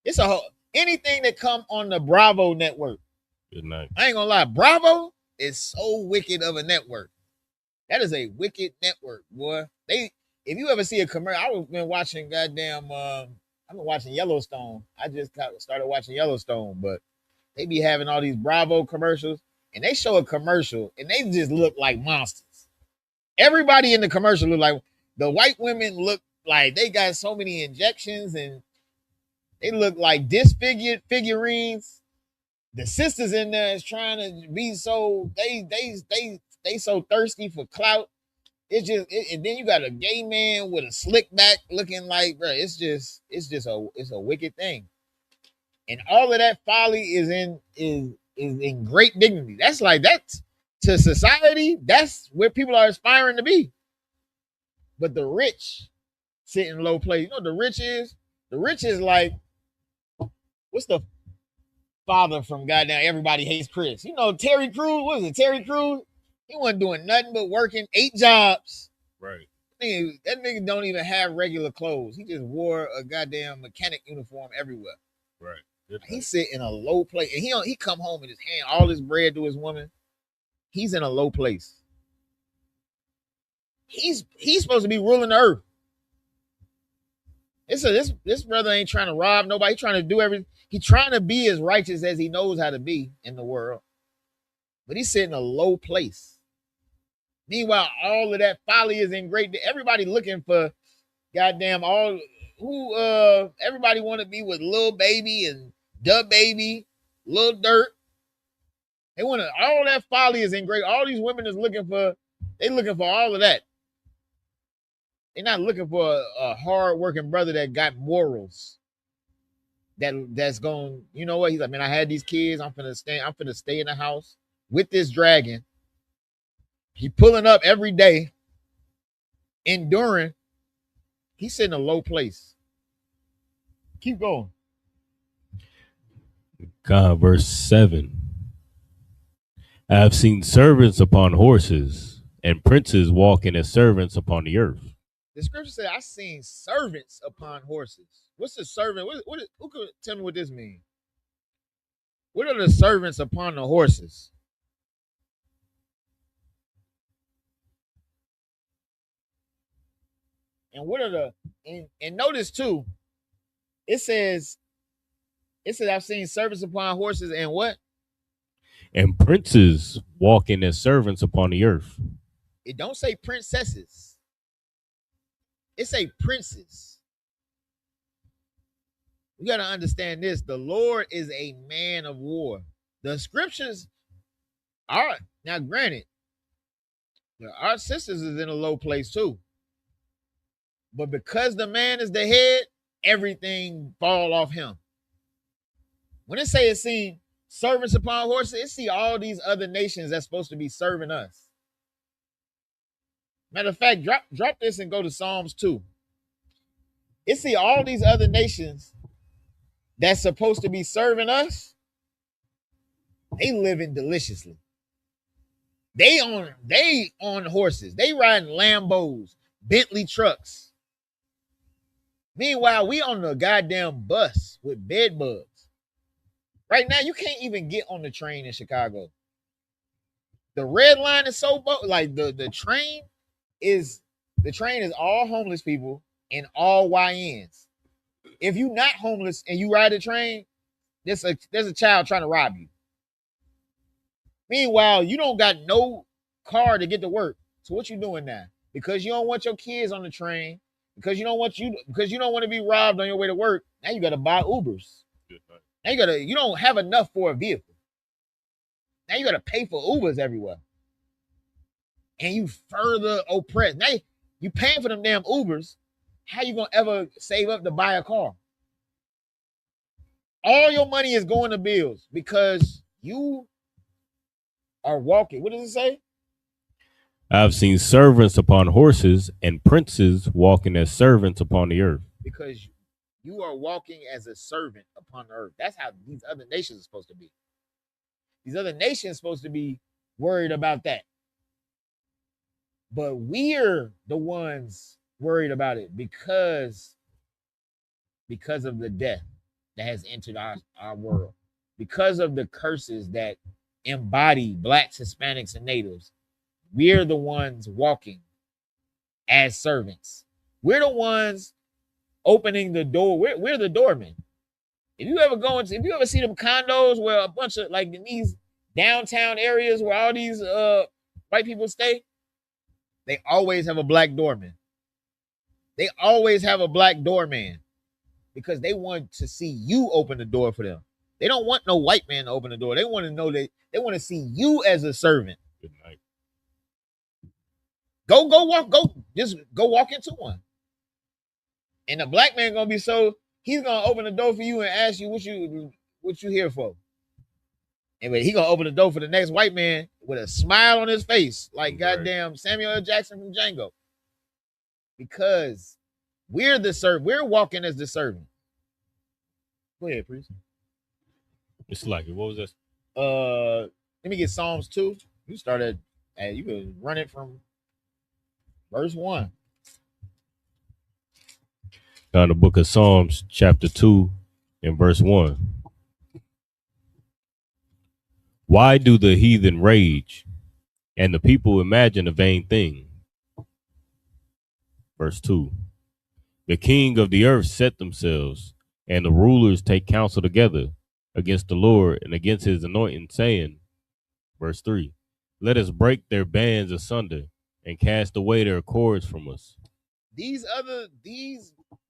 It's a whole anything that come on the Bravo network. Good night. I ain't gonna lie, Bravo is so wicked of a network. That is a wicked network, boy. If you ever see a commercial, I've been watching goddamn. I've been watching Yellowstone. I just started watching Yellowstone, but they be having all these Bravo commercials, and they show a commercial, and they just look like monsters. Everybody in the commercial look like the white women look like they got so many injections, and they look like disfigured figurines. The sisters in there is trying to be so they so thirsty for clout. And then you got a gay man with a slick back looking like, bro, it's a wicked thing. And all of that folly is in great dignity. That's to society, that's where people are aspiring to be. But the rich sit in low place. You know what the rich is? The rich is like, what's the father from goddamn Everybody Hates Chris? You know, Terry Crews, what is it? Terry Crews? He wasn't doing nothing but working 8 jobs. Right. That nigga don't even have regular clothes. He just wore a goddamn mechanic uniform everywhere. Right. He sit in a low place. And he come home and just hand all his bread to his woman. He's in a low place. He's supposed to be ruling the earth. This brother ain't trying to rob nobody. He's trying to do everything. He's trying to be as righteous as he knows how to be in the world. But he's sitting in a low place. Meanwhile, all of that folly is in great. Everybody looking for goddamn everybody want to be with Lil Baby and Dub Baby, Lil Dirt. They want to, all that folly is in great. All these women is looking for all of that. They're not looking for a hard-working brother that got morals. That's going, you know what? He's like, man, I had these kids. I'm finna stay in the house with this dragon. He pulling up every day, enduring. He's sitting in a low place. Keep going. God, verse 7. I have seen servants upon horses and princes walking as servants upon the earth. The scripture said, I seen servants upon horses. What's a servant? Who could tell me what this means? What are the servants upon the horses? And what are and notice too, it says I've seen servants upon horses and what? And princes walking as servants upon the earth. It don't say princesses. It say princes. We got to understand this. The Lord is a man of war. The scriptures are, now granted, our sisters is in a low place too. But because the man is the head, everything fall off him. When it say it's seen servants upon horses, it see all these other nations that's supposed to be serving us. Matter of fact, drop this and go to Psalms 2. It see all these other nations that's supposed to be serving us. They living deliciously. They on horses. They riding Lambos, Bentley trucks. Meanwhile, we on the goddamn bus with bed bugs. Right now, you can't even get on the train in Chicago. The red line is so like the train is all homeless people and all YNs. If you're not homeless and you ride the train, there's a child trying to rob you. Meanwhile, you don't got no car to get to work. So what you doing now? Because you don't want your kids on the train, because you don't want to be robbed on your way to work. Now you got to buy Ubers. Now you don't have enough for a vehicle. Now you got to pay for Ubers everywhere. and you further oppress. Now you paying for them damn Ubers. How you gonna ever save up to buy a car? All your money is going to bills because you are walking. What does it say? I've seen servants upon horses and princes walking as servants upon the earth. Because you are walking as a servant upon the earth. That's how these other nations are supposed to be. These other nations are supposed to be worried about that. But we're the ones worried about it because of the death that has entered our world. Because of the curses that embody blacks, Hispanics, and natives. We're the ones walking as servants. We're the ones opening the door. We're the doormen. If you ever see them condos where a bunch of, like, in these downtown areas where all these white people stay, they always have a black doorman. They always have a black doorman because they want to see you open the door for them. They don't want no white man to open the door. They want to know that they want to see you as a servant. Good night. Go walk into one. And the black man gonna be he's gonna open the door for you and ask you what you here for. And he gonna open the door for the next white man with a smile on his face, like goddamn Samuel L. Jackson from Django. Because we're the servant. We're walking as the servant. Go ahead, priest. It's like it. What was this? Let me get Psalms 2. You started, you could run it from verse 1. Now in the book of Psalms, chapter 2, and verse 1. Why do the heathen rage, and the people imagine a vain thing? Verse 2. The king of the earth set themselves, and the rulers take counsel together against the Lord and against his anointing, saying, verse 3, let us break their bands asunder and cast away their cords from us. These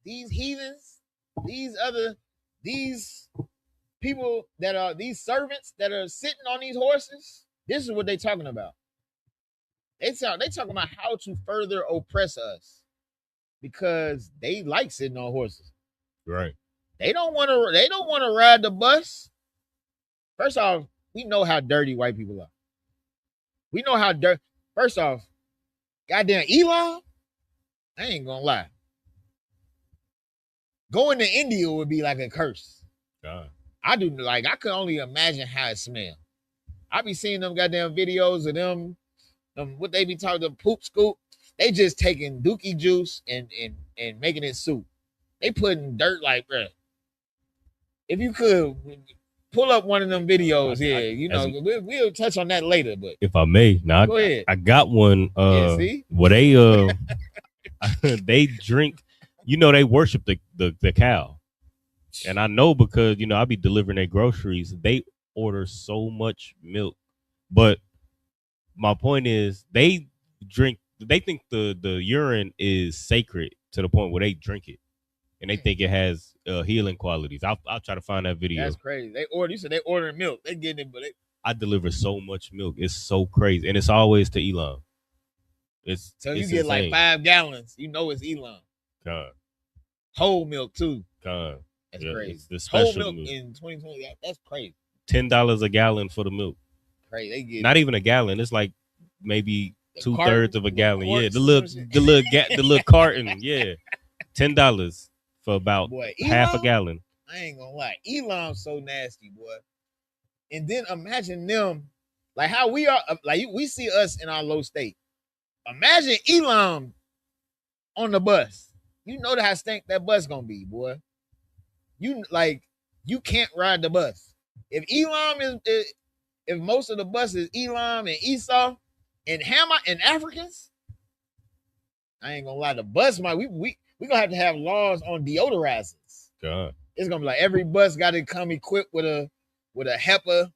heathens, these people that are these servants that are sitting on these horses, this is what they're talking about. They talking about how to further oppress us because they like sitting on horses. Right. They don't want to ride the bus. First off, we know how dirty white people are. We know how dirty. First off, goddamn Elon, I ain't gonna lie. Going to India would be like a curse. God. I could only imagine how it smells. I be seeing them goddamn videos of them what they be talking, the poop scoop. They just taking dookie juice and making it soup. They putting dirt like, bruh. If you could pull up one of them videos, we'll touch on that later. But if I may, now go ahead. I got one. See? Where they they drink. They worship the cow, and I know because I be delivering their groceries. They order so much milk, but my point is they drink. They think the urine is sacred to the point where they drink it, and they think it has healing qualities. I'll try to find that video. That's crazy. You said they ordering milk. They getting it, but I deliver so much milk. It's so crazy, and it's always to Elon. You get insane. like 5 gallons. You know it's Elon. God. Whole milk too. God. That's crazy. crazy. The special whole milk in 2020. That's crazy. $10 a gallon for the milk. Crazy. They get not even a gallon. It's like maybe 2/3 of a gallon. Yeah, the little carton. Yeah, $10 for about half a gallon. I ain't gonna lie, Elon's so nasty, boy. And then imagine them, like how we are, like we see us in our low state. Imagine Elon on the bus. You know how stink that bus gonna be, boy. You can't ride the bus. If Elam if most of the bus is Elam and Esau and Hammer and Africans, I ain't gonna lie, the bus we gonna have laws on deodorizers. God. It's gonna be like every bus got to come equipped with a HEPA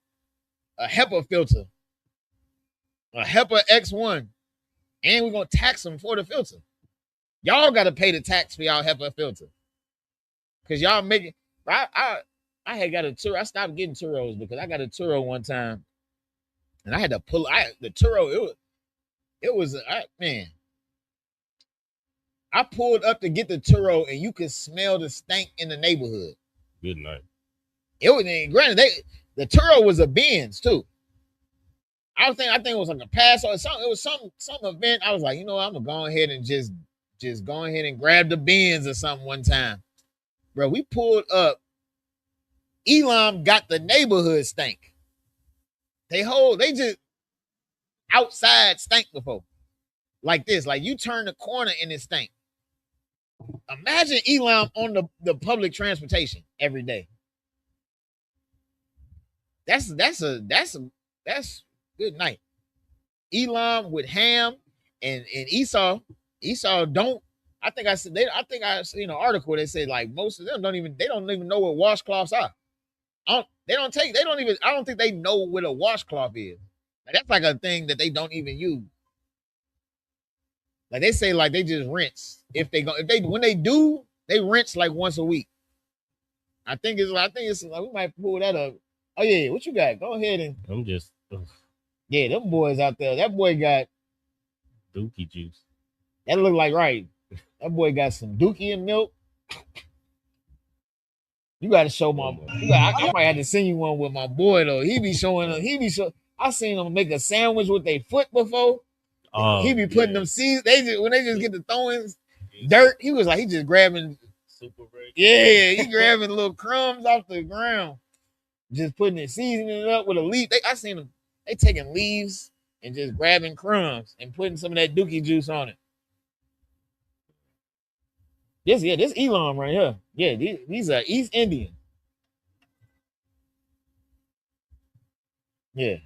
filter, a HEPA X1, and we're gonna tax them for the filter. Y'all got to pay the tax for y'all HEPA filter, cause y'all make it. I had got a Turo. I stopped getting Turos because I got a Turo one time, and I had to pull. The Turo It was man. I pulled up to get the Turo, and you could smell the stank in the neighborhood. Good night. It was granted the Turo was a Benz too. I think it was like a pass or something. It was some event. I was like, you know, I'm gonna go ahead and just go ahead and grab the Benz or something one time. Bro, we pulled up. Elam got the neighborhood stank. They just outside stank before. Like this. Like you turn the corner and it stank. Imagine Elam on the public transportation every day. That's good night. Elam with Ham and Esau. Esau don't. I think I seen an article that said like most of them don't even know what washcloths are. I don't think they know what a washcloth is. Like, that's like a thing that they don't even use. Like they say, like they just rinse. When they do, they rinse like once a week. I think it's like we might pull that up. Oh yeah, what you got? Go ahead and I'm just yeah, them boys out there. That boy got dookie juice. that look like right. That boy got some dookie and milk. You got to show I might have to send you one with my boy though. He be showing. I seen him make a sandwich with their foot before. He be putting them seeds. When they just get the throwing dirt. He was like he just grabbing super break. Yeah, he grabbing little crumbs off the ground, just putting it, seasoning it up with a leaf. I seen them. They taking leaves and just grabbing crumbs and putting some of that dookie juice on it. This Elam right here. Yeah, these are East Indian. Yeah.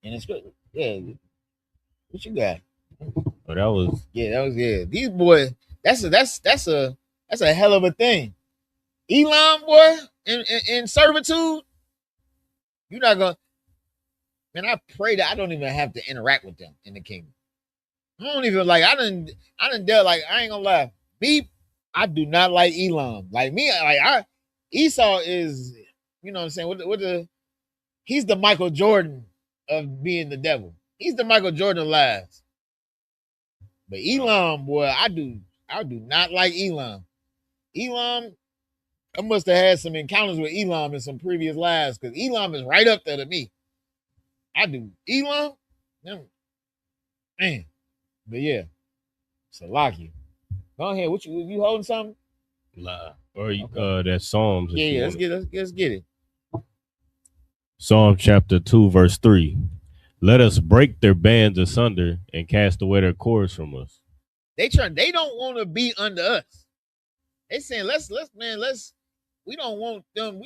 And it's good. Yeah. What you got? Oh, that was These boys, that's a hell of a thing. Elam boy in servitude, you're not gonna man, I pray that I don't even have to interact with them in the kingdom. I don't even like I didn't deal like I ain't gonna lie. Me, I do not like Elam. Like me, Esau is, you know what I'm saying? He's the Michael Jordan of being the devil. He's the Michael Jordan of lies. But Elam, boy, I do not like Elam. Elam, I must have had some encounters with Elam in some previous lives because Elam is right up there to me. I do. Elam, man. But yeah, Salaki. Go ahead. What you holding something? Nah. Or that Psalms. Yeah, let's get it. Psalm chapter 2, verse 3. Let us break their bands asunder and cast away their cords from us. They don't want to be under us. They saying let's we don't want them.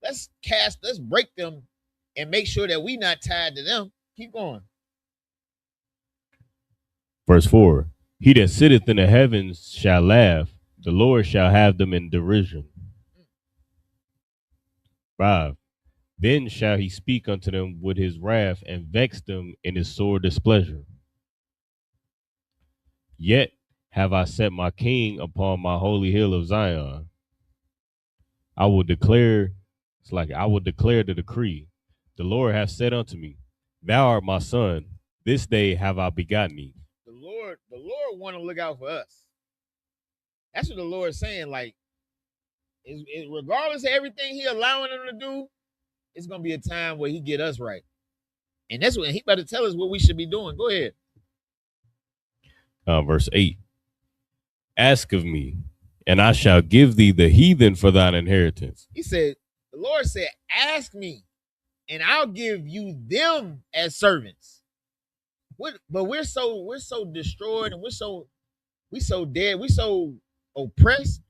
Let's break them and make sure that we not tied to them. Keep going. Verse 4. He that sitteth in the heavens shall laugh. The Lord shall have them in derision. 5. Then shall he speak unto them with his wrath and vex them in his sore displeasure. Yet have I set my king upon my holy hill of Zion. I will declare the decree. The Lord hath said unto me, Thou art my son. This day have I begotten thee. The Lord want to look out for us. That's what the Lord is saying. Like, regardless of everything he allowing them to do, it's gonna be a time where he get us right. And that's when he better tell us what we should be doing. Go ahead. Verse 8. Ask of me, and I shall give thee the heathen for thine inheritance. He said, the Lord said, ask me, and I'll give you them as servants. But we're so destroyed, and we so dead, we so oppressed.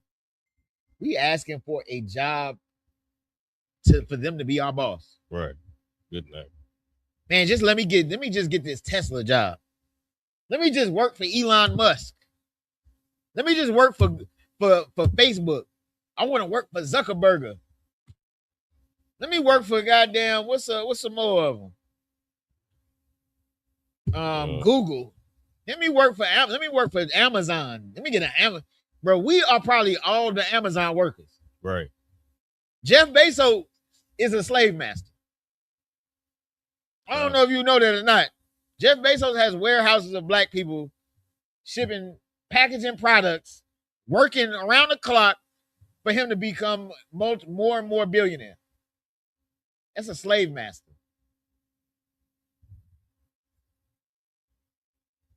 We asking for a job for them to be our boss. Right. Good night. Man, let me just get this Tesla job. Let me just work for Elon Musk. Let me just work for Facebook. I want to work for Zuckerberg. Let me work for goddamn what's some more of them? Google. Let me work for Amazon. Let me get an Amazon. Bro, we are probably all the Amazon workers. Right. Jeff Bezos is a slave master. I don't know if you know that or not. Jeff Bezos has warehouses of black people shipping, packaging products, working around the clock for him to become more and more billionaire. That's a slave master.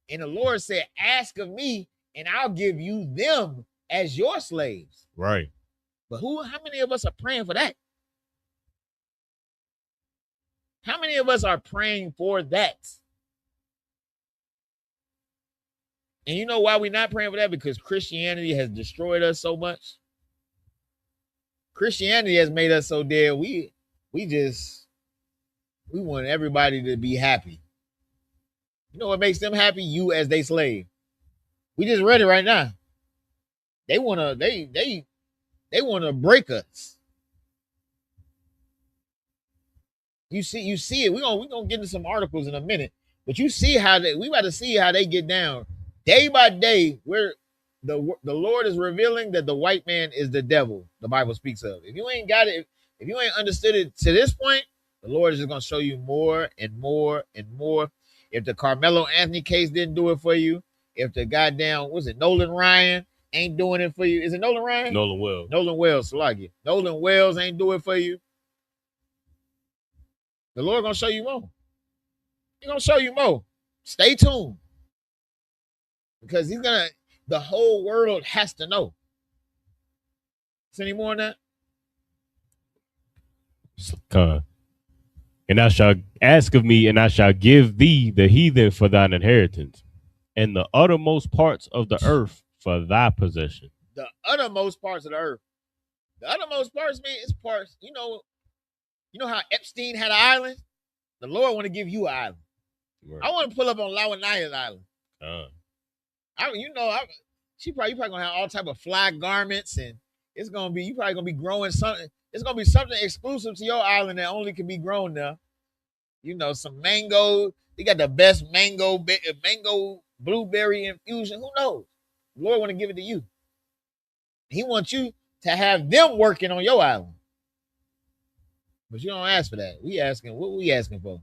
And the Lord said, ask of me, and I'll give you them as your slaves. Right. But how many of us are praying for that? How many of us are praying for that? And you know why we're not praying for that? Because Christianity has destroyed us so much. Christianity has made us so dead. We want everybody to be happy. You know what makes them happy? You as they slave. We just read it right now. They wanna break us. You see it. We're gonna get into some articles in a minute, but you see we got to see how they get down day by day, where the Lord is revealing that the white man is the devil. The Bible speaks of. If you ain't got it, if you ain't understood it to this point, the Lord is just gonna show you more and more and more. If the Carmelo Anthony case didn't do it for you, if the goddamn Nolan Ryan ain't doing it for you, is it Nolan Ryan? Nolan Wells. Nolan Wells, Salagi. Nolan Wells ain't do it for you. The Lord gonna show you more. He's gonna show you more. Stay tuned. Because the whole world has to know. Is any more on that? And thou shalt ask of me, and I shall give thee the heathen for thine inheritance, and the uttermost parts of the earth for thy possession. The uttermost parts of the earth. The uttermost parts, man, is parts. You know how Epstein had an island? The Lord want to give you an island. Right. I want to pull up on Lawanaya's island. You probably gonna have all type of fly garments, and you probably gonna be growing something. It's gonna be something exclusive to your island that only can be grown there. You know, some mango. They got the best mango blueberry infusion. Who knows? The Lord want to give it to you. He wants you to have them working on your island. But you don't ask for that. What we asking for?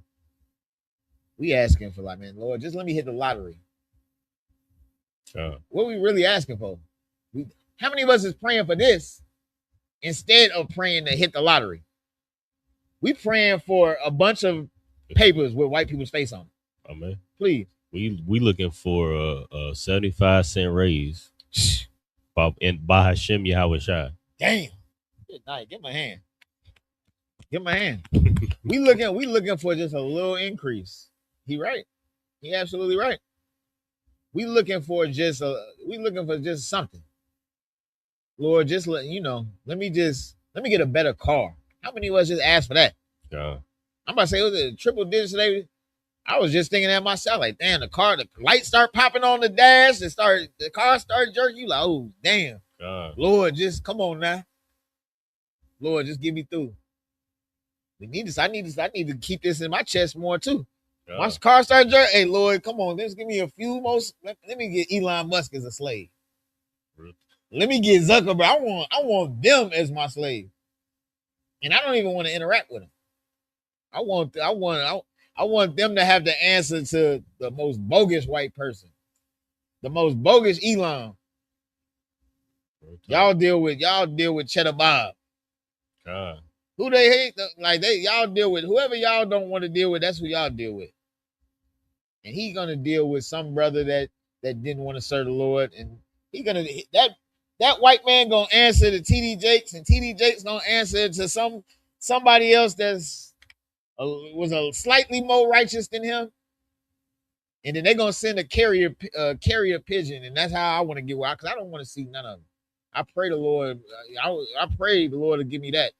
We asking for, like, man, Lord, just let me hit the lottery. What we really asking for? How many of us is praying for this instead of praying to hit the lottery? We praying for a bunch of papers with white people's face on it. Amen. Please. We looking for a 75-cent raise by Hashem Yahweh Shai. Damn. Good night. Give my hand. we looking for just a little increase. He right. He absolutely right. We looking for just something. Lord, just let me get a better car. How many of us just ask for that? Yeah. I'm about to say, was it triple digits today? I was just thinking that myself, like, damn, the lights start popping on the dash, the car start jerking. You like, oh, damn. Lord, just come on now. Lord, just get me through. We need this. I need to keep this in my chest more too. Once the car starts jerking, hey Lord, come on, just give me a few more. Let me get Elon Musk as a slave. Really? Let me get Zuckerberg. I want them as my slave. And I don't even want to interact with them. I want them to have the answer to the most bogus white person, the most bogus Elon. Y'all deal with Cheddar Bob. Who they hate, y'all deal with whoever y'all don't want to deal with. That's who y'all deal with. And he's gonna deal with some brother that didn't want to serve the Lord, and that white man gonna answer to TD Jakes, and TD Jakes gonna answer to somebody else was a slightly more righteous than him, and then they're gonna send a carrier pigeon, and that's how I want to get out, because I don't want to see none of them. I pray the Lord. I pray the Lord to give me that,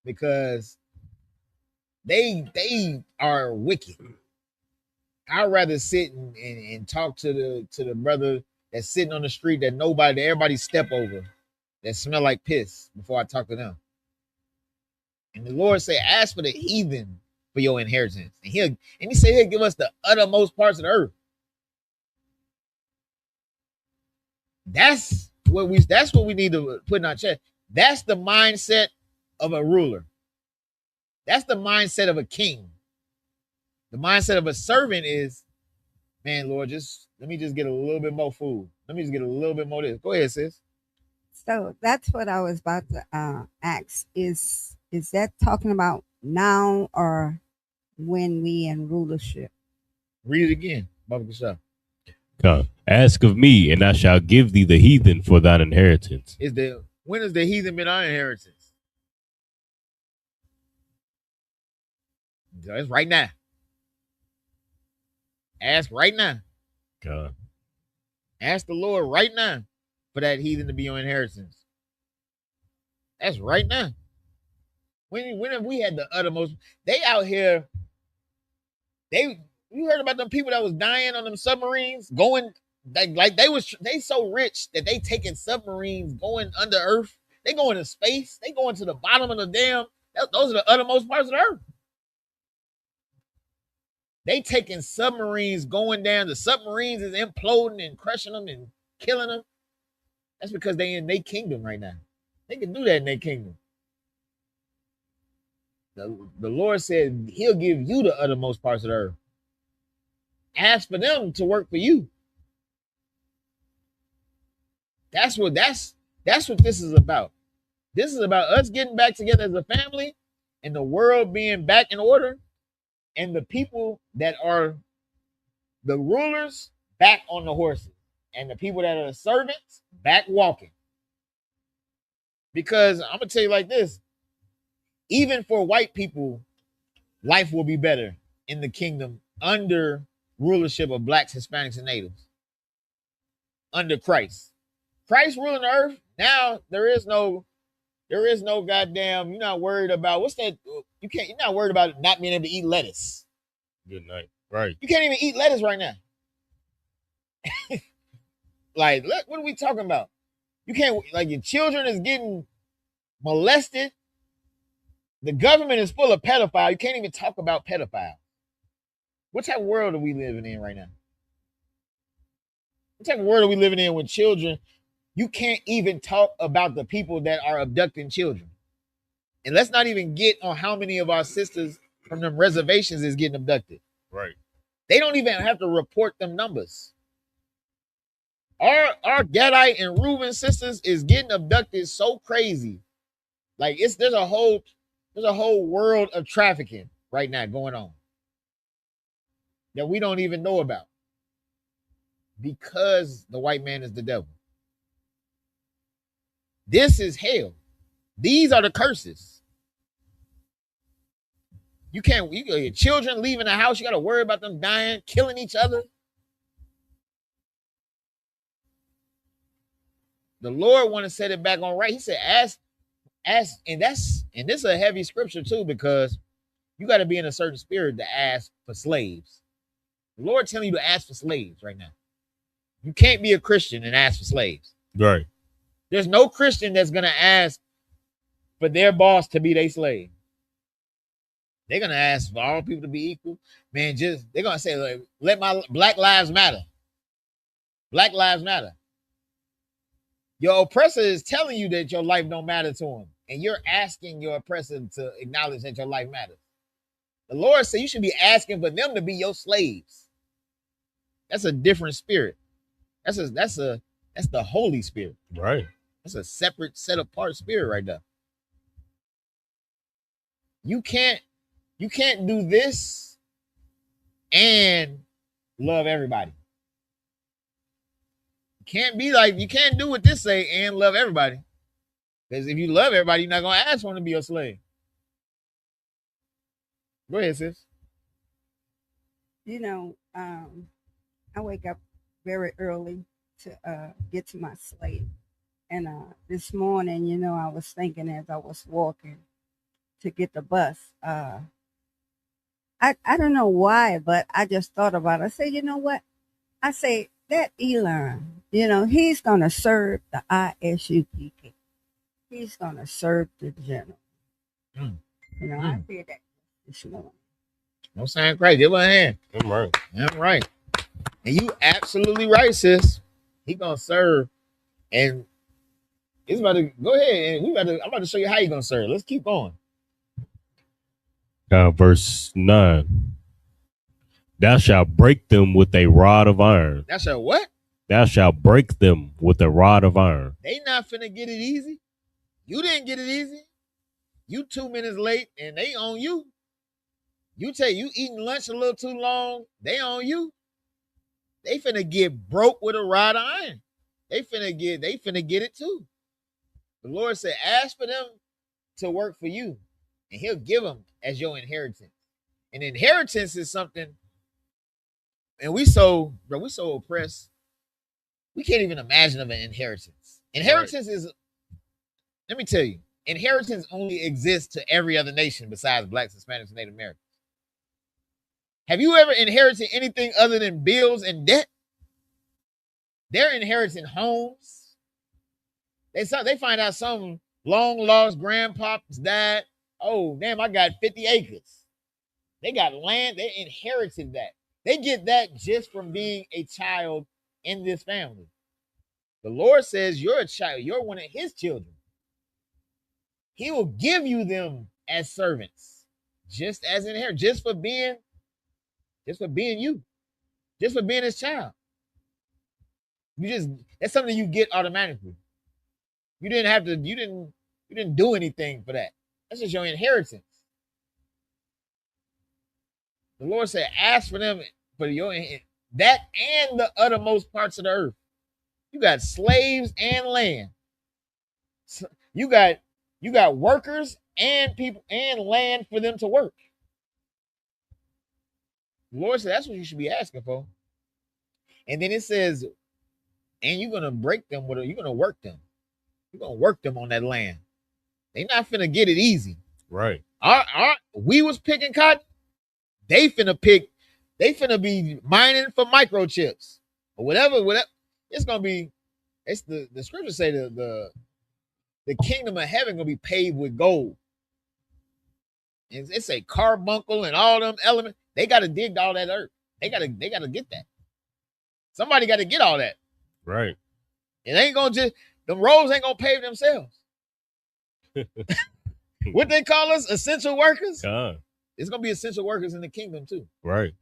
because they are wicked. I'd rather sit and talk to the brother that's sitting on the street that everybody step over, that smell like piss, before I talk to them. And the Lord say, ask for the heathen for your inheritance. And he said he'll give us the uttermost parts of the earth. That's what we need to put in our chest. That's the mindset of a ruler. That's the mindset of a king. The mindset of a servant is, man, Lord, let me just get a little bit more food. Let me just get a little bit more of this. Go ahead, sis. So that's what I was about to ask. Is that talking about now or when we in rulership? Read it again, Baba Kasha. Ask of me, and I shall give thee the heathen for thine inheritance. When has the heathen been our inheritance? It's right now. Ask right now. God. Ask the Lord right now for that heathen to be your inheritance. That's right now. When have we had the uttermost? They out here. You heard about them people that was dying on them submarines going they so rich that they taking submarines going under earth. They going to space. They going to the bottom of the damn. Those are the uttermost parts of the earth. They taking submarines going down. The submarines is imploding and crushing them and killing them. That's because they in their kingdom right now. They can do that in their kingdom. The Lord said he'll give you the uttermost parts of the earth. Ask for them to work for you. That's what this is about. This is about us getting back together as a family and the world being back in order and the people that are the rulers back on the horses and the people that are the servants back walking. Because I'm going to tell you like this, even for white people, life will be better in the kingdom under rulership of blacks, Hispanics, and natives. Under Christ. Christ ruling the earth. Now there is no goddamn, you're not worried about you're not worried about not being able to eat lettuce. Good night. Right. You can't even eat lettuce right now. Like, what are we talking about? You can't, like, your children is getting molested. The government is full of pedophiles. You can't even talk about pedophiles. What type of world are we living in right now? What type of world are we living in with children? You can't even talk about the people that are abducting children. And let's not even get on how many of our sisters from them reservations is getting abducted. Right. They don't even have to report them numbers. Our Gadite and Reuben sisters is getting abducted so crazy. Like there's a whole world of trafficking right now going on that we don't even know about because the white man is the devil. This is hell. These are the curses. Your children leaving the house, you got to worry about them dying, killing each other. The Lord want to set it back on right. He said, ask, and this is a heavy scripture too, because you got to be in a certain spirit to ask for slaves. The Lord telling you to ask for slaves right now. You can't be a Christian and ask for slaves. Right. There's no Christian that's going to ask for their boss to be their slave. They're going to ask for all people to be equal. Man, they're going to say, like, let my Black Lives Matter. Black Lives Matter. Your oppressor is telling you that your life don't matter to him. And you're asking your oppressor to acknowledge that your life matters. The Lord said you should be asking for them to be your slaves. That's a different spirit. That's the Holy Spirit. Right. That's a separate, set apart spirit right there. You can't do this and love everybody. Can't be like, you can't do what this say and love everybody. Because if you love everybody, you're not going to ask for them to be your slave. Go ahead, sis. You know, I wake up very early to get to my slave. And this morning, you know, I was thinking as I was walking to get the bus, I don't know why, but I just thought about it. I said, you know what? I say, that Elon, you know, he's going to serve the ISUPK. He's going to serve the general. You know, I said that this morning. Don't sound crazy. Give her a hand. I'm right. I'm right. And you absolutely right, sis. He going to serve. And it's about to go ahead. And I'm about to show you how you're going to serve. Let's keep going. Verse 9. Thou shalt break them with a rod of iron. That's a what? Thou shalt break them with a rod of iron. They not finna get it easy. You didn't get it easy. You 2 minutes late and they on you. You eating lunch a little too long, they on you. They finna get broke with a rod of iron. They finna get it too. The Lord said, ask for them to work for you, and he'll give them as your inheritance. And inheritance is something, and we so oppressed. We can't even imagine of an inheritance. Inheritance is, let me tell you, inheritance only exists to every other nation besides blacks, Hispanics, and Native Americans. Have you ever inherited anything other than bills and debt? They're inheriting homes. They find out some long lost grandpa's died. Oh, damn, I got 50 acres. They got land. They inherited that. They get that just from being a child in this family. The Lord says you're a child. You're one of his children. He will give you them as servants, just as inheritance, just for being you, just for being his child. That's something you get automatically. You didn't do anything for that. That's just your inheritance. The Lord said, ask for them for that and the uttermost parts of the earth. You got slaves and land. You got workers and people and land for them to work. The Lord said that's what you should be asking for. And then it says, and you're gonna break them you're gonna work them. You're gonna work them on that land. They not finna get it easy. Right. We was picking cotton. They finna be mining for microchips or whatever. It's gonna be. It's the scriptures say the kingdom of heaven gonna be paved with gold. It's a carbuncle and all them elements. They gotta dig all that earth. They gotta get that. Somebody gotta get all that. Right. It ain't gonna just them roads ain't gonna pave themselves. What they call us, essential workers? It's gonna be essential workers in the kingdom too. Right.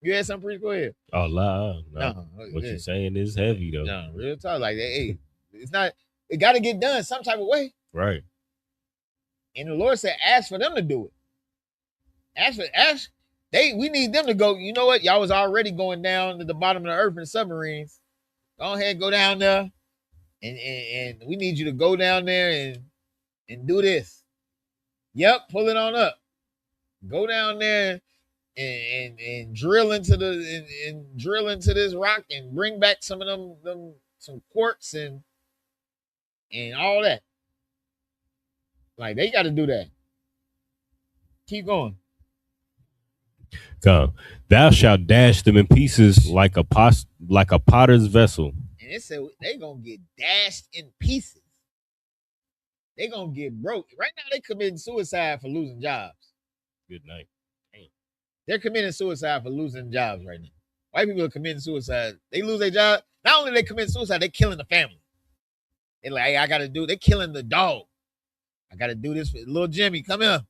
You had something pretty? Go ahead. Oh, no. What you're saying is heavy though. No, real talk. Like, hey, it's not. It got to get done some type of way. Right. And the Lord said, ask for them to do it. Ask. We need them to go. You know what? Y'all was already going down to the bottom of the earth in submarines. Go ahead, go down there, and we need you to go down there and do this. Yep, pull it on up. Go down there and drill into this rock and bring back some of them some quartz and all that. Like they got to do that. Keep going. Come, thou shalt dash them in pieces like a potter's vessel. And it said they gonna get dashed in pieces. They gonna get broke. Right now they committing suicide for losing jobs. Good night. Damn. They're committing suicide for losing jobs right now. White people are committing suicide. They lose their job. Not only they commit suicide, they killing the family. They're like, hey, they killing the dog. I gotta do this for little Jimmy. Come here.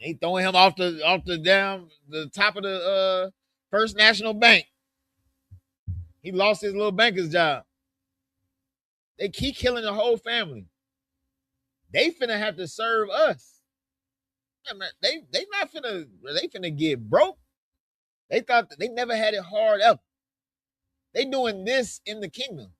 They throwing him off the top of the First National Bank. He lost his little banker's job. They keep killing the whole family. They finna have to serve us. They finna get broke. They thought that they never had it hard ever. They doing this in the kingdom.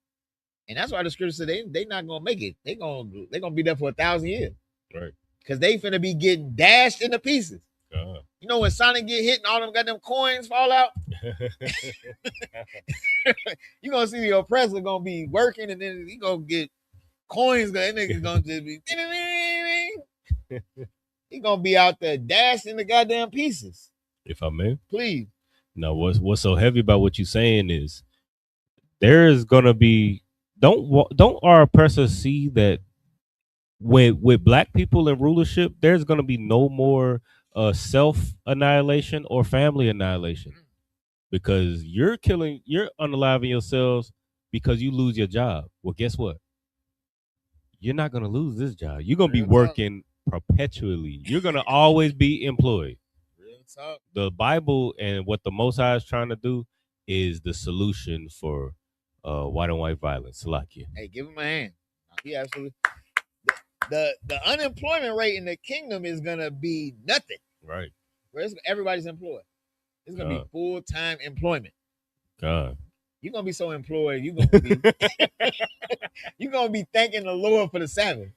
And that's why the scripture said they not gonna make it. They gonna be there for 1,000 years. Right. Because they finna be getting dashed into pieces. You know when Sonic get hit and all them goddamn coins fall out? You gonna see the oppressor gonna be working and then he gonna get coins. That nigga gonna just be he gonna be out there dashing the goddamn pieces. If I may. Please. Now what's so heavy about what you're saying is there's gonna be don't our oppressors see that with black people in rulership, there's going to be no more self-annihilation or family annihilation because you're unaliving yourselves because you lose your job. Well, guess what? You're not going to lose this job. You're going to be working perpetually. You're going to always be employed. Real So the Bible and what the Most High is trying to do is the solution for white on white violence. Salakia. hey, give him a hand. He absolutely. The unemployment rate in the kingdom is gonna be nothing. Right. Where everybody's employed. It's gonna be full-time employment. God. You're gonna be so employed. You're gonna be you're gonna be thanking the Lord for the Sabbath.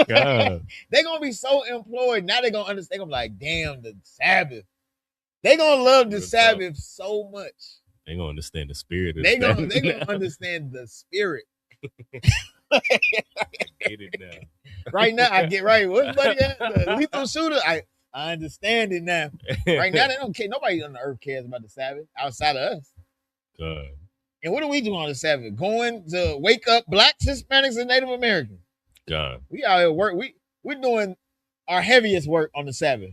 God. They're gonna be so employed. Now they're gonna understand. I'm like, damn, the Sabbath. They're gonna love the Sabbath so much. They're gonna understand the spirit of They're the gonna Sabbath. understand the spirit. Get it now. Right now, I get right. What's buddy at? The lethal shooter? I understand it now. Right now, they don't care. Nobody on the earth cares about the Sabbath outside of us. God. And what do we do on the Sabbath? Going to wake up blacks, Hispanics, and Native Americans. God. We out here work. We're doing our heaviest work on the Sabbath.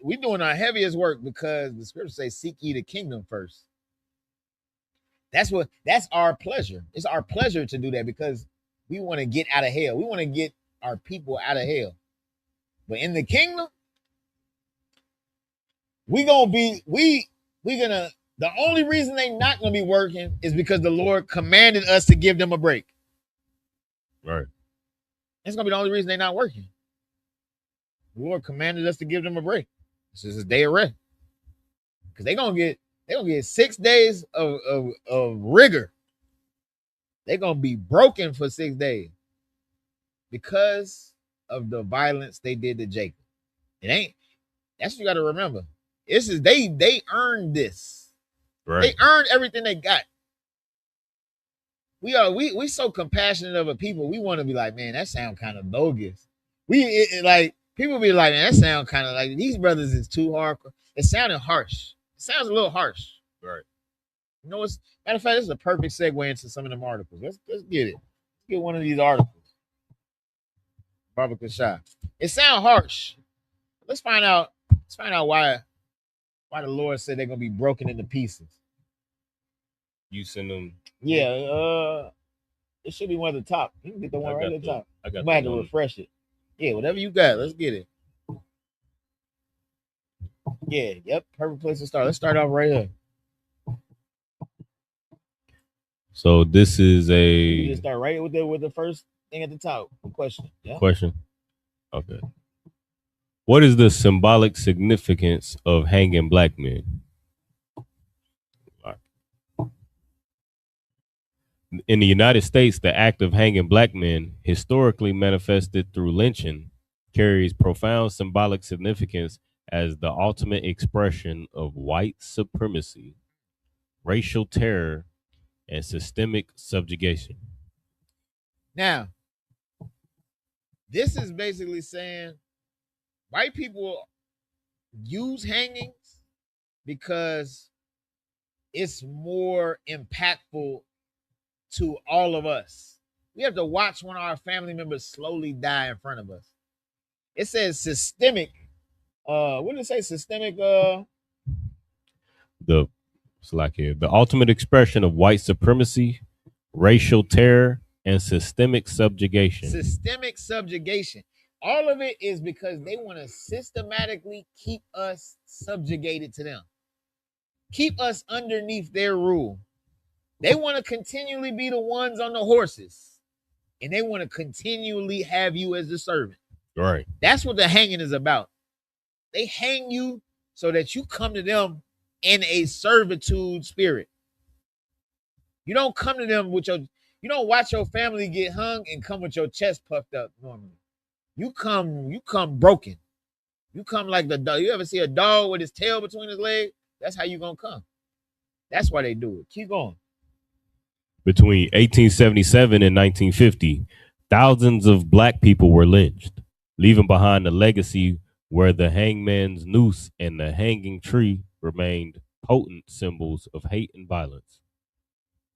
We doing our heaviest work because the scriptures say, "Seek ye the kingdom first." That's our pleasure. It's our pleasure to do that because we want to get out of hell. We want to get our people out of hell. But in the kingdom, the only reason they not gonna be working is because the Lord commanded us to give them a break. Right. That's gonna be the only reason they're not working. The Lord commanded us to give them a break. This is a day of rest. Because they're gonna get 6 days of rigor. They're gonna be broken for 6 days because of the violence they did to Jacob. That's what you gotta remember. They earned this. Right. They earned everything they got. We so compassionate of a people. We want to be like, man, that sound kind of bogus. Like people be like, man, that sound kind of like these brothers is too hardcore. It sounded harsh. It sounds a little harsh. Right. You know what's matter of fact, this is a perfect segue into some of them articles. Let's get it. Let's get one of these articles. Barbara Shah. It sounds harsh. Let's find out why the Lord said they're gonna be broken into pieces. You send them. Yeah, it should be one at the top. You can get the one right at the top. I got. You might have to refresh it. Yeah, whatever you got, let's get it. Yeah, yep, perfect place to start. Let's start off right here. So this is You just start right with the first thing at the top. Question. Yeah. Question. Okay. What is the symbolic significance of hanging black men? In the United States, the act of hanging black men, historically manifested through lynching, carries profound symbolic significance as the ultimate expression of white supremacy, racial terror, and systemic subjugation. Now, this is basically saying white people use hangings because it's more impactful to all of us. We have to watch one of our family members slowly die in front of us. It says systemic. What did it say? Systemic. The ultimate expression of white supremacy, racial terror, and systemic subjugation. Systemic subjugation. All of it is because they want to systematically keep us subjugated to them, keep us underneath their rule. They want to continually be the ones on the horses, and they want to continually have you as the servant. Right. That's what the hanging is about. They hang you so that you come to them in a servitude spirit. You don't come to them with you don't watch your family get hung and come with your chest puffed up normally. You come broken. You come like the dog. You ever see a dog with his tail between his legs? That's how you gonna come. That's why they do it. Keep going. Between 1877 and 1950, thousands of black people were lynched, leaving behind a legacy where the hangman's noose and the hanging tree remained potent symbols of hate and violence.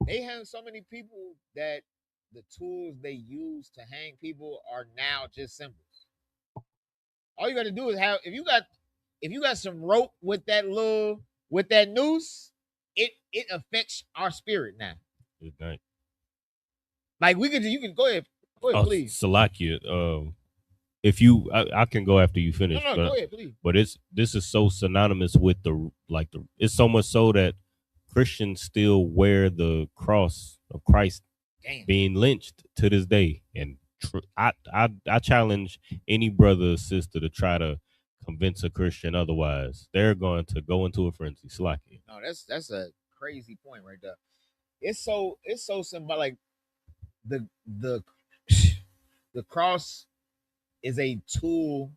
They have so many people that the tools they use to hang people are now just symbols. All you got to do is have if you got some rope with that noose, it affects our spirit now. Good night. Like you can go ahead, please. Salakia, if you, I can go after you finish, No, but go ahead, please. but this is so synonymous with the it's so much so that Christians still wear the cross of Christ Damn. being lynched to this day, and I challenge any brother or sister to try to convince a Christian otherwise. They're going to go into a frenzy. Slacky. No, that's a crazy point right there. It's so symbolic. The the cross is a tool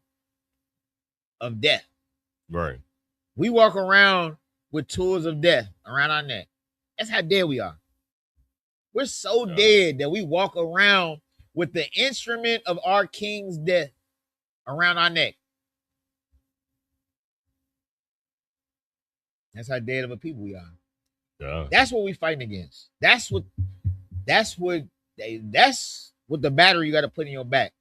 of death. Right. We walk around with tools of death around our neck. That's how dead we are. We're so dead that we walk around with the instrument of our king's death around our neck. That's how dead of a people we are. Yeah. That's what we fighting against. That's what the battery you got to put in your back.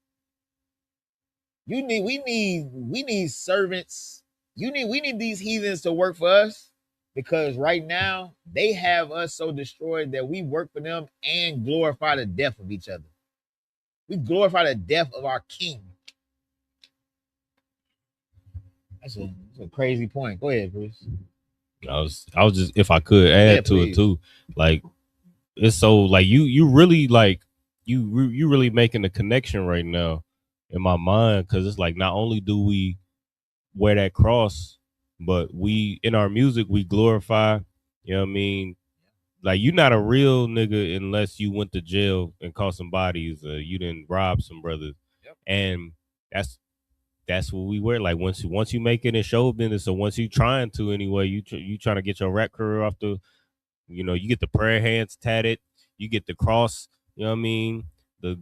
We need servants. We need these heathens to work for us, because right now they have us so destroyed that we work for them and glorify the death of each other. We glorify the death of our king. That's a crazy point. Go ahead, Bruce. I was just, if I could add to it too, like it's so like you really like you really making a connection right now in my mind, because it's like not only do we wear that cross, but we in our music we glorify. You know what I mean? Like you're not a real nigga unless you went to jail and caught some bodies, you didn't rob some brothers, and that's what we wear. Like once you make it in show business, or once you trying to anyway, you trying to get your rap career off the, you get the prayer hands tatted, you get the cross, you know what I mean, the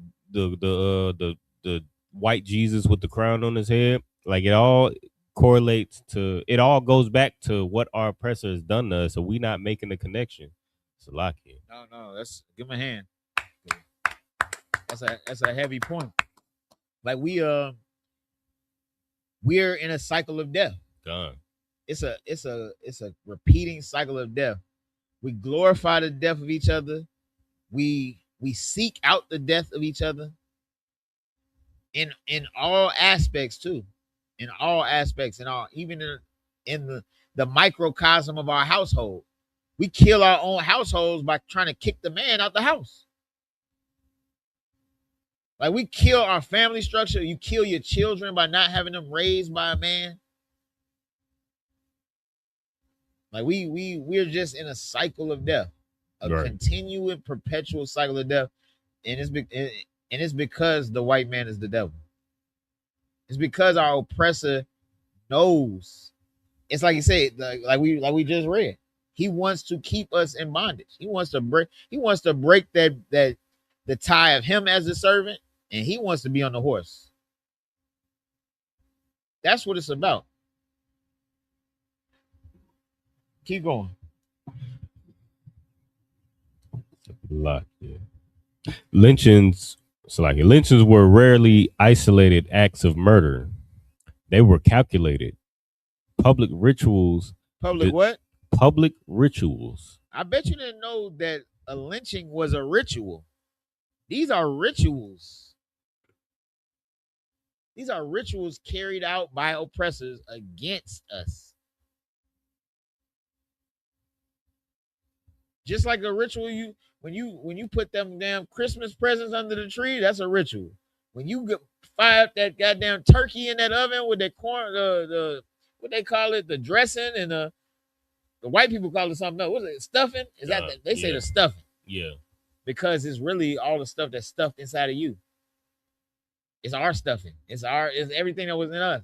white Jesus with the crown on his head. Like it all correlates to, it all goes back to what our oppressor has done to us. So we not making the connection. It's a lock in. No, that's, give him a hand. That's a heavy point. Like we're in a cycle of death. Done. It's a repeating cycle of death. We glorify the death of each other. We seek out the death of each other in all aspects too. In all aspects, even in the microcosm of our household. We kill our own households by trying to kick the man out the house. Like we kill our family structure. You kill your children by not having them raised by a man. Like we're just in a cycle of death, a continuing, perpetual cycle of death, and it's because the white man is the devil. It's because our oppressor knows. It's like you said, like we just read. He wants to keep us in bondage. He wants to break that the tie of him as a servant, and he wants to be on the horse. That's what it's about. Keep going. Lot, yeah. Lynchings were rarely isolated acts of murder. They were calculated. Public rituals. What? Public rituals. I bet you didn't know that a lynching was a ritual. These are rituals. These are rituals carried out by oppressors against us. Just like a ritual, when you put them damn Christmas presents under the tree, that's a ritual. When you fire up that goddamn turkey in that oven with that corn, the what they call it, the dressing, and the white people call it something else. What is it? Stuffing? Is that they say the stuffing? Yeah. Because it's really all the stuff that's stuffed inside of you. It's our stuffing. It's everything that was in us.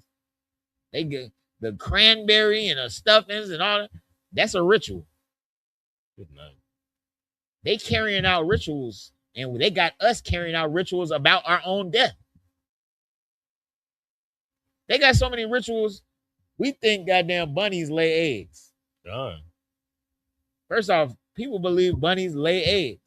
They get the cranberry and the stuffings and all that. That's a ritual. Good night. They carrying out rituals, and they got us carrying out rituals about our own death. They got so many rituals. We think goddamn bunnies lay eggs. Done. First off, people believe bunnies lay eggs.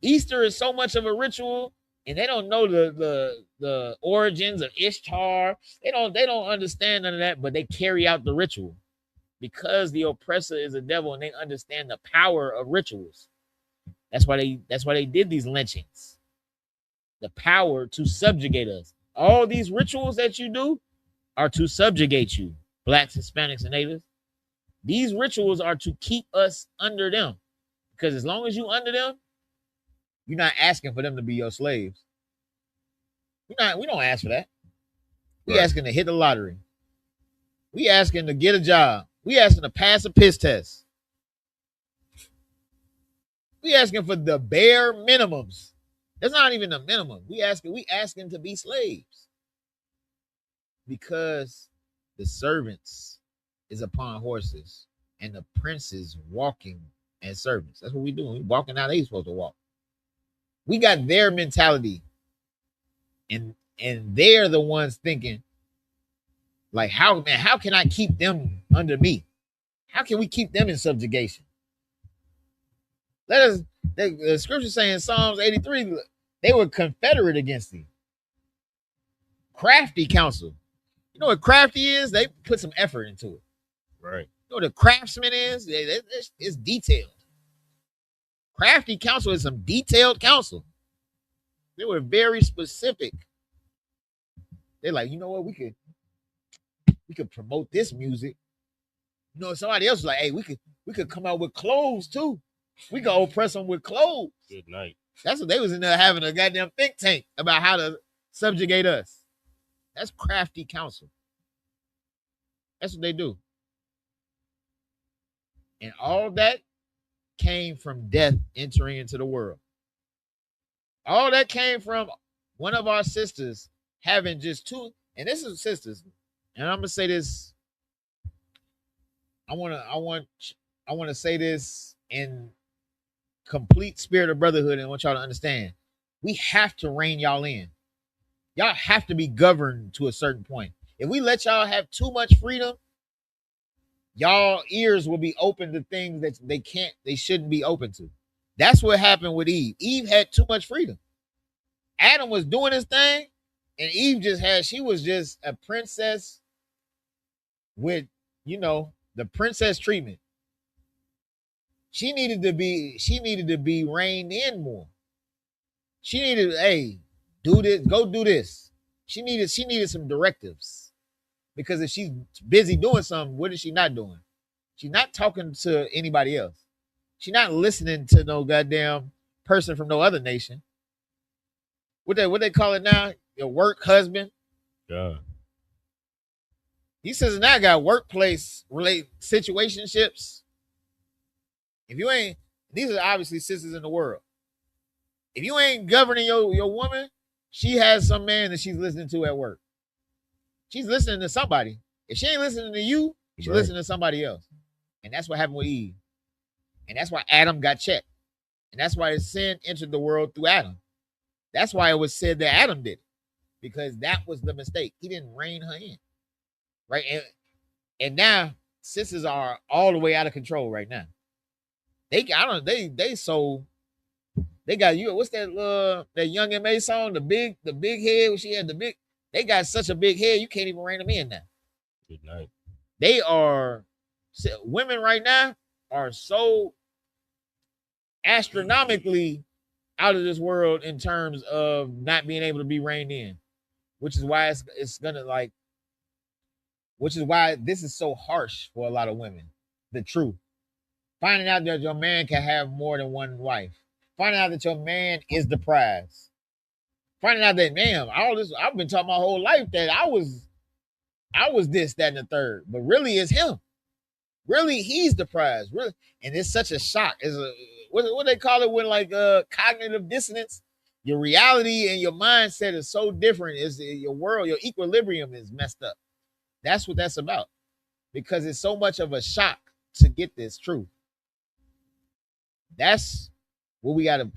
Easter is so much of a ritual, and they don't know the origins of Ishtar. They don't understand none of that, but they carry out the ritual because the oppressor is a devil, and they understand the power of rituals. That's why they did these lynchings. the power to subjugate us. All these rituals that you do are to subjugate you, blacks, Hispanics, and natives. These rituals are to keep us under them. Because as long as you under them, you're not asking for them to be your slaves. We don't ask for that. We Right. asking to hit the lottery. We asking to get a job. We asking to pass a piss test. We asking for the bare minimums. That's not even the minimum. We asking to be slaves. Because the servants is upon horses and the princes walking as servants. That's what we doing. We walking how they supposed to walk. We got their mentality. And they're the ones thinking, like, how can I keep them under me? How can we keep them in subjugation? The scripture saying Psalms 83, they were confederate against thee. Crafty counsel. You know what crafty is? They put some effort into it. Right. You know what a craftsman is? It's detailed. Crafty counsel is some detailed counsel. They were very specific. They're like, you know what, we could promote this music. You know, somebody else was like, hey, we could come out with clothes too. We can oppress them with clothes. Good night. That's what they was in there having a goddamn think tank about how to subjugate us. That's crafty counsel. That's what they do. And all that came from death entering into the world. All that came from one of our sisters having just two, and this is sisters, and I'm gonna say this. I want to say this in complete spirit of brotherhood, and I want y'all to understand. We have to rein y'all in. Y'all have to be governed to a certain point. If we let y'all have too much freedom, y'all ears will be open to things that they shouldn't be open to. That's what happened with Eve. Eve had too much freedom. Adam was doing his thing, and Eve she was just a princess with, the princess treatment. She needed to be reined in more. She needed, hey, do this, go do this. She needed some directives. Because if she's busy doing something, what is she not doing? She's not talking to anybody else. She's not listening to no goddamn person from no other nation. What they call it now? Your work husband. Yeah. He says now got workplace related situationships. If you ain't, these are obviously sisters in the world. If you ain't governing your woman, she has some man that she's listening to at work. She's listening to somebody. If she ain't listening to you, she's listening to somebody else. And that's what happened with Eve. And that's why Adam got checked. And that's why sin entered the world through Adam. That's why it was said that Adam did it. Because that was the mistake. He didn't rein her in. Right? And now sisters are all the way out of control right now. They got you. What's that Young M.A. song? The big head when she had they got such a big head, you can't even rein them in now. Good night. Women right now are so astronomically out of this world in terms of not being able to be reined in, which is why this is so harsh for a lot of women. The truth. Finding out that your man can have more than one wife. Finding out that your man is the prize. Finding out that, I've been taught my whole life that I was this, that, and the third. But really it's him. Really, he's the prize. Really. And it's such a shock. It's what they call it when cognitive dissonance. Your reality and your mindset is so different. Your world, your equilibrium is messed up. That's what that's about. Because it's so much of a shock to get this truth. That's what we gotta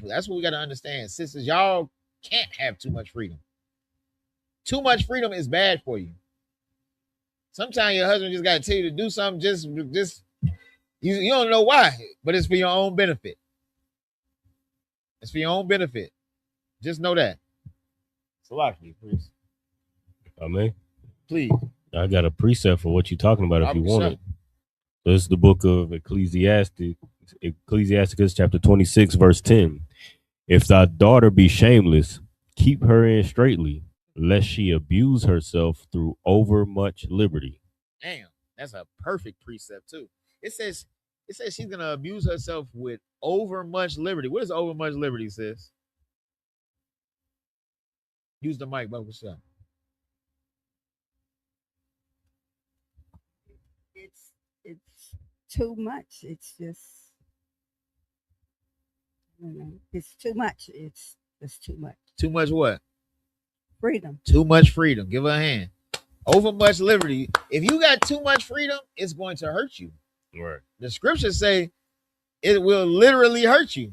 understand. Sisters, y'all can't have too much freedom. Too much freedom is bad for you. Sometimes your husband just gotta tell you to do something, just you don't know why, but it's for your own benefit. It's for your own benefit. Just know that. It's a lot for you, please. Please. I got a precept for what you're talking about if you want it. So this is the book of Ecclesiasticus chapter 26, verse 10. If thy daughter be shameless, Keep her in straightly, lest she abuse herself through overmuch liberty. Damn, that's a perfect precept too. It says she's gonna abuse herself with overmuch liberty. What is overmuch liberty, sis? Use the mic, Bubba Shot. It's too much. It's just it's too much. It's just too much. Too much what? Freedom. Too much freedom. Give her a hand. Overmuch liberty. If you got too much freedom, it's going to hurt you. Right. The scriptures say it will literally hurt you.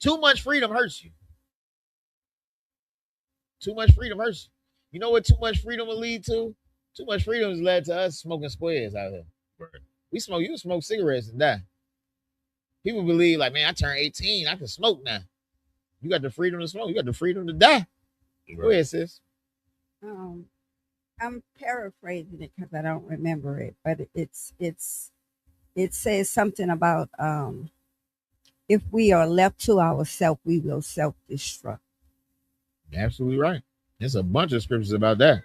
Too much freedom hurts you. Too much freedom hurts you. You know what too much freedom will lead to? Too much freedom has led to us smoking squares out here. Right. You can smoke cigarettes and die. People believe, like, man, I turned 18, I can smoke now. You got the freedom to smoke, you got the freedom to die. Right. Go ahead, sis. I'm paraphrasing it because I don't remember it, but it says something about if we are left to ourselves, we will self-destruct. Absolutely right. There's a bunch of scriptures about that.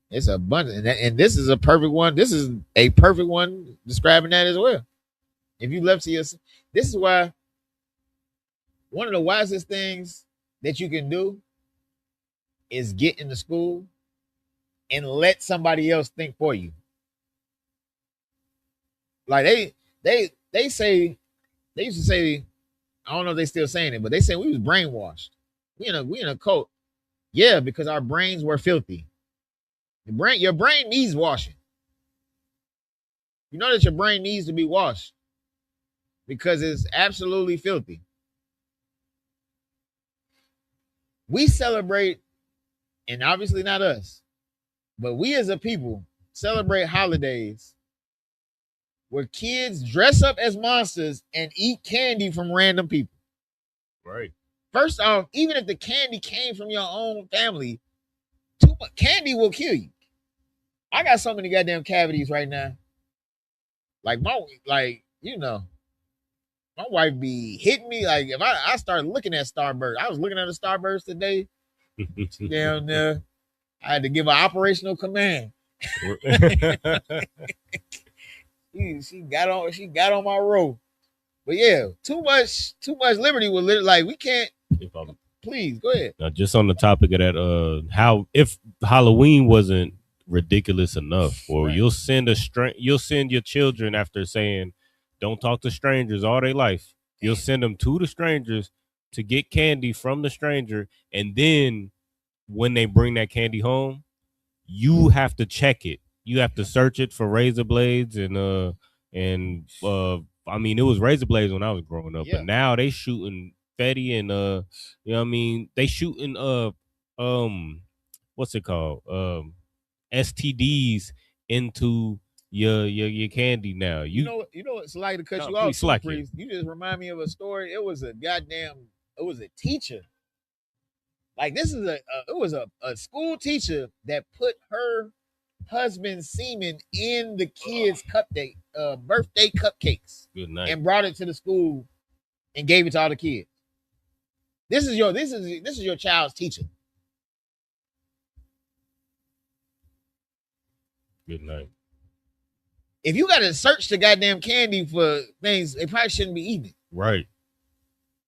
It's a bunch, and this is a perfect one. This is a perfect one describing that as well. If you left to yourself, this is why one of the wisest things that you can do is get into school and let somebody else think for you. Like they say, they used to say, I don't know if they still saying it, but they say we was brainwashed. We in a cult. Yeah, because our brains were filthy. Your brain needs washing. You know that your brain needs to be washed because it's absolutely filthy. We celebrate, and obviously not us, but we as a people celebrate holidays where kids dress up as monsters and eat candy from random people. Right. First off, even if the candy came from your own family, too much candy will kill you. I got so many goddamn cavities right now. Like my wife be hitting me. Like if I start looking at Starburst, I was looking at a Starburst today. Down there, I had to give an operational command. she got on my rope. But yeah, too much liberty will like we can't. Please go ahead. Now, just on the topic of that, how if Halloween wasn't ridiculous enough, or right. You'll send your children after saying, "Don't talk to strangers" all their life. You'll send them to the strangers to get candy from the stranger, and then when they bring that candy home, you have to check it. You have to search it for razor blades and I mean, it was razor blades when I was growing up, but now they shooting Fetty and you know what I mean? They shooting what's it called? STDs into your candy now. You know it's like to cut you off. You just remind me of a story. It was a teacher. Like this is it was a school teacher that put her husband's semen in the kids' birthday cupcakes. Good night. And brought it to the school and gave it to all the kids. This is your child's teacher. Good night. If you gotta search the goddamn candy for things, they probably shouldn't be eating it. Right.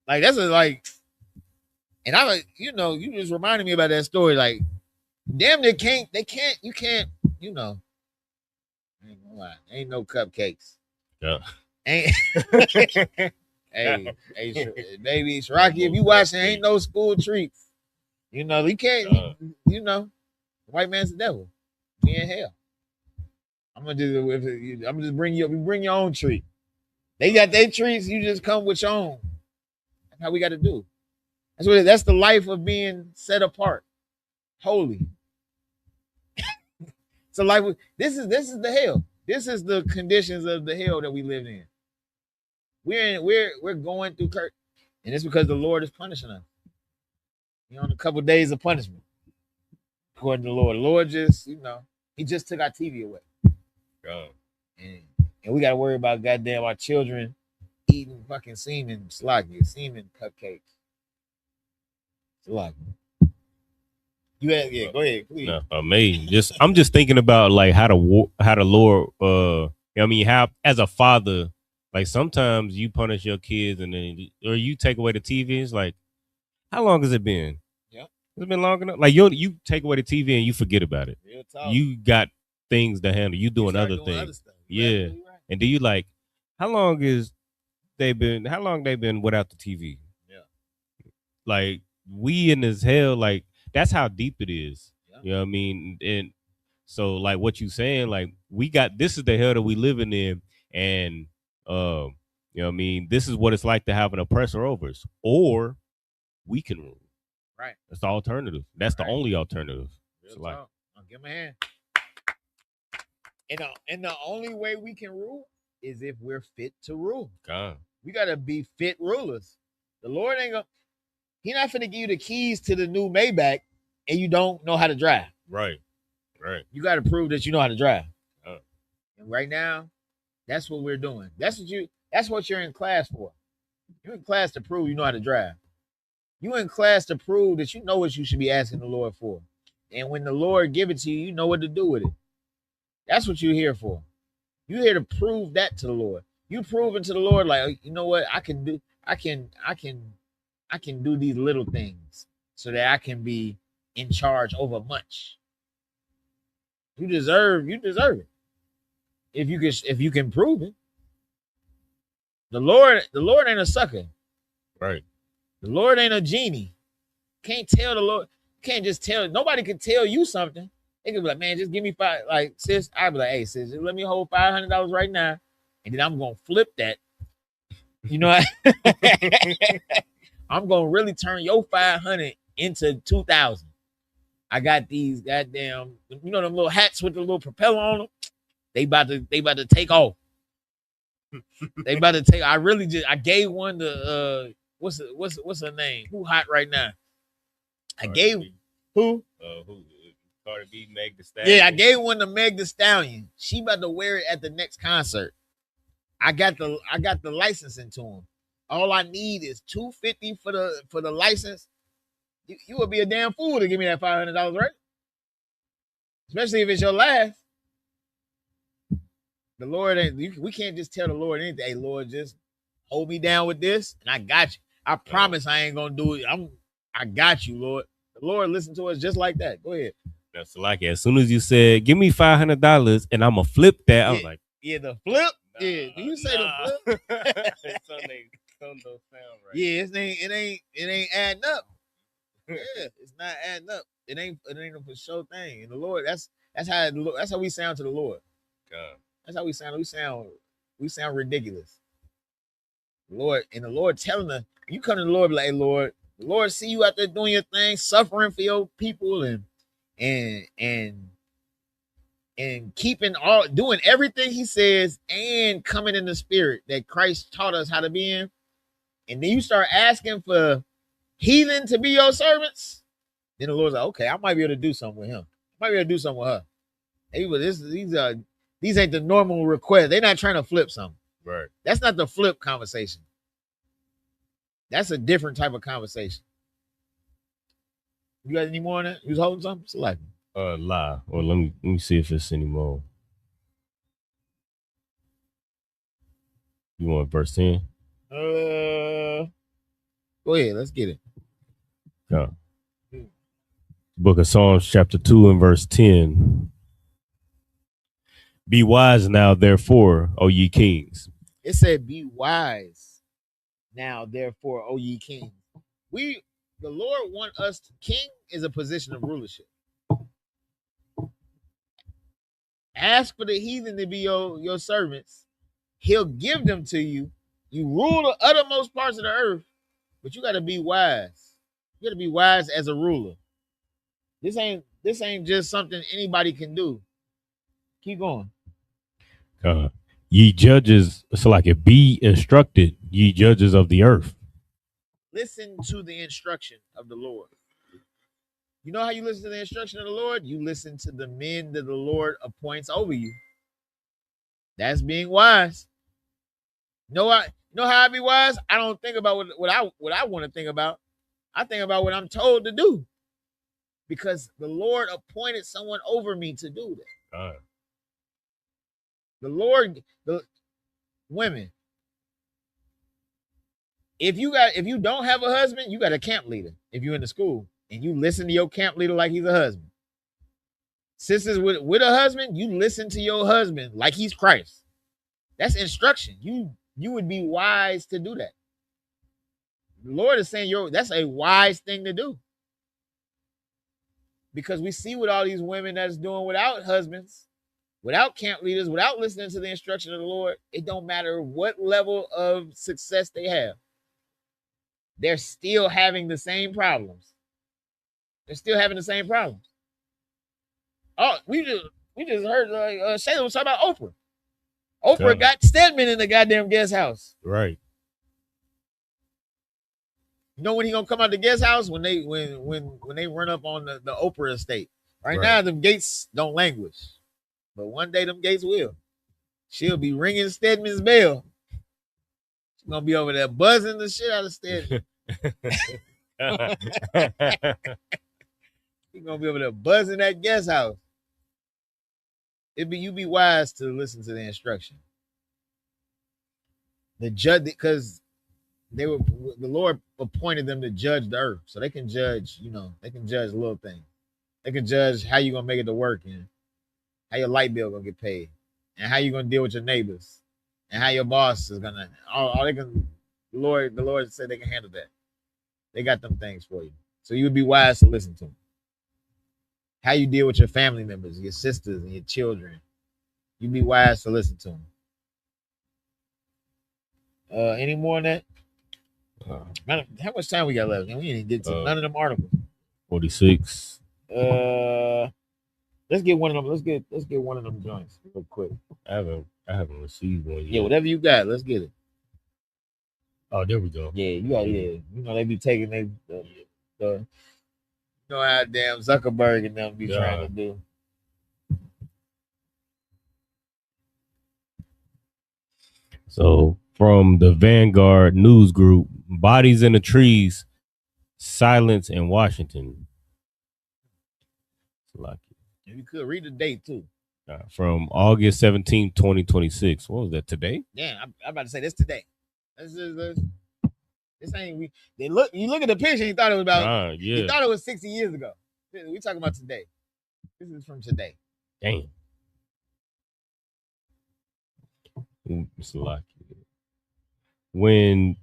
Like that's and I like, you just reminded me about that story. Like, damn, you can't, ain't gonna lie, ain't no cupcakes. Yeah. Ain't hey, baby, it's Rocky. If you watching, ain't no school treats. You can't. White man's the devil. Be in hell. I'm gonna just bring your own treat. They got their treats. You just come with your own. That's how we got to do. That's the life of being set apart, holy. It's a life. This is the hell. This is the conditions of the hell that we live in. We're going through and it's because the Lord is punishing us. You're on a couple of days of punishment, according to the Lord. The Lord just, He just took our TV away. God. And we got to worry about goddamn our children eating fucking semen cupcakes. Slocky. You had, yeah, go ahead, please. No, amazing. I'm just thinking about like how the Lord, I mean, how as a father, like sometimes you punish your kids and then or you take away the TV. It's like, how long has it been? Yeah, it's been long enough. Like you take away the TV and you forget about it. real talk. You got things to handle. You doing start other doing things. other stuff. Yeah. Right. And do you like how long they been without the TV? Yeah. Like we in this hell, like that's how deep it is. Yeah. You know what I mean? And so like what you saying, like we got this is the hell that we living in, and you know what I mean, this is what it's like to have an oppressor over us. Or we can rule. Right. That's the alternative. That's Right. the only alternative. Real So like, talk. I'll give him a hand. And the only way we can rule is if we're fit to rule. God. We gotta be fit rulers. The Lord ain't gonna. He not finna give you the keys to the new Maybach, and you don't know how to drive. Right. Right. You got to prove that you know how to drive. Oh. And right now, that's what we're doing. That's what you're in class for. You're in class to prove you know how to drive. You're in class to prove that you know what you should be asking the Lord for. And when the Lord give it to you, you know what to do with it. That's what you're here for. You're here to prove that to the Lord. You proving to the Lord, like, you know what, I can do these little things so that I can be in charge over much. You deserve it. If you can prove it. The Lord ain't a sucker. Right. The Lord ain't a genie. Can't tell the Lord. Can't just tell. Nobody can tell you something. They can be like, man, just give me five. Like, sis, I'd be like, hey, sis, just let me hold $500 right now, and then I'm gonna flip that. You know, I'm gonna really turn your 500 into 2,000. I got these goddamn, you know, them little hats with the little propeller on them. They about to take off. They about to take. I gave one to what's her name? Who hot right now? I gave who? Cardi B, Meg Thee Stallion. Yeah, I gave one to Meg Thee Stallion. She about to wear it at the next concert. I got the licensing to him. All I need is $250 for the license. You would be a damn fool to give me that $500, right? Especially if it's your last. The Lord ain't. We can't just tell the Lord anything. Hey, Lord, just hold me down with this, and I got you. I promise I ain't gonna do it. I got you, Lord. The Lord listened to us just like that. Go ahead. That's like as soon as you said, "Give me $500," and I'm gonna flip that, I was like, "Yeah, the flip." Nah, yeah, do you say the flip? Some don't sound right. Yeah, it ain't adding up. Yeah, it's not adding up. It ain't a for sure thing. And the Lord, that's how we sound to the Lord. God. That's how we sound. We sound ridiculous. The Lord telling us, you come to the Lord, like, hey, Lord, the Lord see you out there doing your thing, suffering for your people, and doing everything He says, and coming in the spirit that Christ taught us how to be in. And then you start asking for heathen to be your servants. Then the Lord's like, okay, I might be able to do something with him. I might be able to do something with her. Hey, these ain't the normal requests. They're not trying to flip something. Right. That's not the flip conversation. That's a different type of conversation. You got any more on that? You was holding something? Select. Lie. Or let me see if it's any more. You want verse 10? Go ahead. Let's get it. Yeah. Book of Psalms, chapter 2 and verse 10. Be wise now, therefore, O ye kings. It said, be wise now, therefore, O ye kings. The Lord want us to, king is a position of rulership. Ask for the heathen to be your servants. He'll give them to you. You rule the uttermost parts of the earth, but you got to be wise. You got to be wise as a ruler. This ain't just something anybody can do. Keep going. Ye judges, it's like it, be instructed, ye judges of the earth. Listen to the instruction of the Lord. You know how you listen to the instruction of the Lord? You listen to the men that the Lord appoints over you. That's being wise. You know how I be wise? I don't think about what I want to think about. I think about what I'm told to do. because the Lord appointed someone over me to do that. The Lord, the women, if you don't have a husband, you got a camp leader. If you're in the school and you listen to your camp leader like he's a husband. Sisters with a husband, you listen to your husband like he's Christ. That's instruction. You would be wise to do that. The Lord is saying that's a wise thing to do. Because we see what all these women that's doing without husbands, without camp leaders, without listening to the instruction of the Lord, it don't matter what level of success they have. They're still having the same problems. They're still having the same problems. Oh, we just heard Shayla was talking about Oprah. Oprah got Stedman in the goddamn guest house. Right. You know when he gonna come out the guest house? When they run up on the Oprah estate. Right now, them gates don't languish. But one day them gates will. She'll be ringing Stedman's bell. She's gonna be over there buzzing the shit out of Stedman. She's gonna be over there buzzing that guest house. You be wise to listen to the instruction. The judge, because the Lord appointed them to judge the earth, so they can judge. They can judge little things. They can judge how you gonna make it to work and how your light bill gonna get paid, and how you gonna deal with your neighbors, and how your boss is gonna. All they can. The Lord said they can handle that. They got them things for you, so you would be wise to listen to them. How you deal with your family members, your sisters, and your children. You'd be wise to listen to them. Any more on that? How much time we got left? We didn't get to none of them articles. 46. Let's get one of them. Let's get one of them joints real quick. I haven't received one yet. Yeah, whatever you got, let's get it. Oh, there we go. Yeah, you got they be taking the how damn Zuckerberg and them be trying to do. So from the Vanguard News Group, bodies in the trees, silence in Washington. Lucky. You could read the date too. From August 17, 2026. What was that, today? Yeah, I'm about to say this today. This ain't you look at the picture, you thought it was about you thought it was 60 years ago. We talking about today. This is from today. Damn. It's lucky. When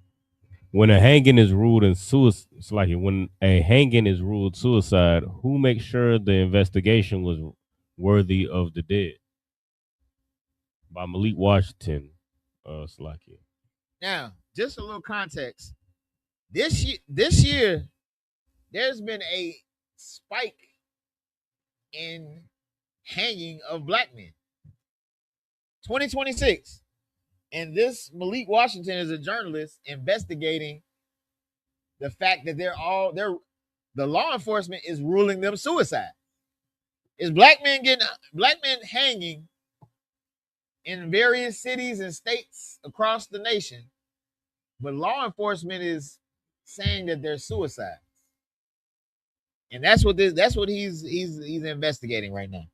a hanging is ruled in suicide, it's like when a hanging is ruled suicide, who makes sure the investigation was worthy of the dead? By Malik Washington. Slacky. Now, just a little context. This year, there's been a spike in hanging of black men. 2026. And this Malik Washington is a journalist investigating the fact that the law enforcement is ruling them suicide. Is black men hanging in various cities and states across the nation, but law enforcement is saying that they're suicides. And that's what he's investigating right now.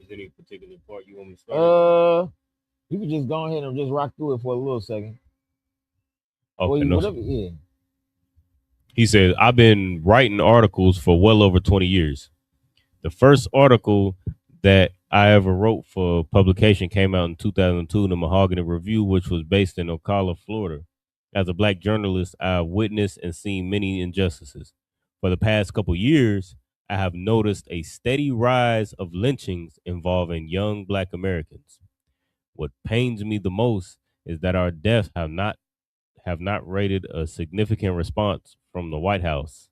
Is there any particular part you want me to start? You can just go ahead and just rock through it for a little second. Okay, yeah. He says, I've been writing articles for well over 20 years. The first article that I ever wrote for publication came out in 2002 in the Mahogany Review, which was based in Ocala, Florida. As a black journalist, I've witnessed and seen many injustices. For the past couple years, I have noticed a steady rise of lynchings involving young black Americans. What pains me the most is that our deaths have not rated a significant response from the White House,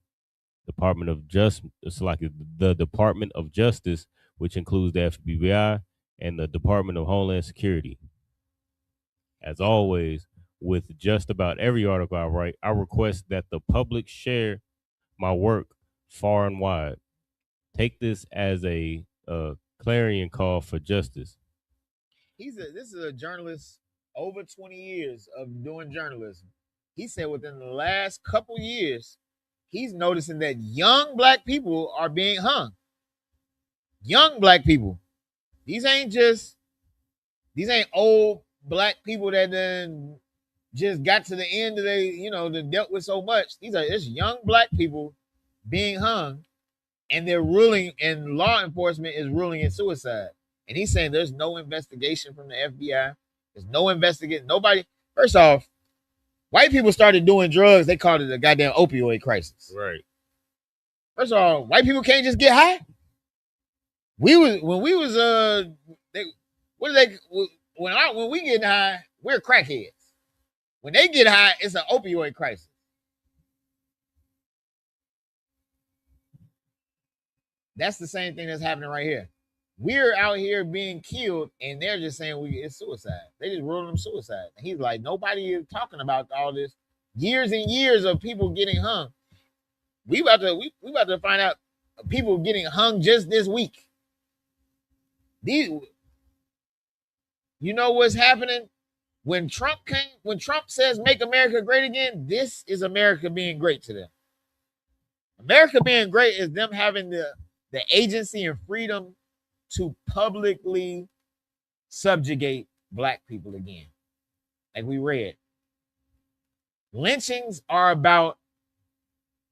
Department of Justice. It's like the Department of Justice, which includes the FBI and the Department of Homeland Security. As always, with just about every article I write, I request that the public share my work far and wide. Take this as a clarion call for justice. This is a journalist over 20 years of doing journalism. He said within the last couple years, he's noticing that young black people are being hung. Young black people. These ain't old black people that then just got to the end of they dealt with so much. It's young black people being hung, and they're ruling, and law enforcement is ruling in suicide. And he's saying there's no investigation from the FBI. There's no investigation. Nobody. First off, white people started doing drugs. They called it a goddamn opioid crisis. Right. First of all, white people can't just get high. When we get high, we're crackheads. When they get high, it's an opioid crisis. That's the same thing that's happening right here. We're out here being killed, and they're just saying it's suicide. They just ruling them suicide. And he's like, nobody is talking about all this. Years and years of people getting hung. We about to find out people getting hung just this week. You know what's happening? When Trump says make America great again, this is America being great to them. America being great is them having the agency and freedom to publicly subjugate black people again. Like we read. Lynchings are about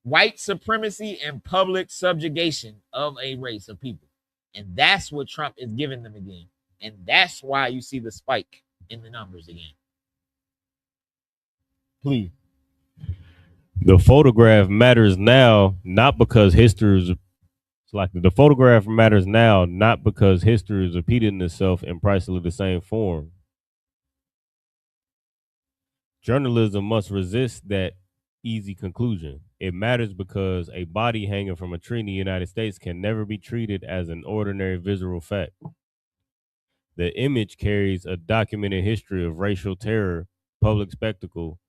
white supremacy and public subjugation of a race of people. And that's what Trump is giving them again. And that's why you see the spike in the numbers again. Please. The photograph matters now, not because history is the photograph matters now, not because history is repeating itself in precisely the same form. Journalism must resist that easy conclusion. It matters because a body hanging from a tree in the United States can never be treated as an ordinary visual fact. The image carries a documented history of racial terror, public spectacle,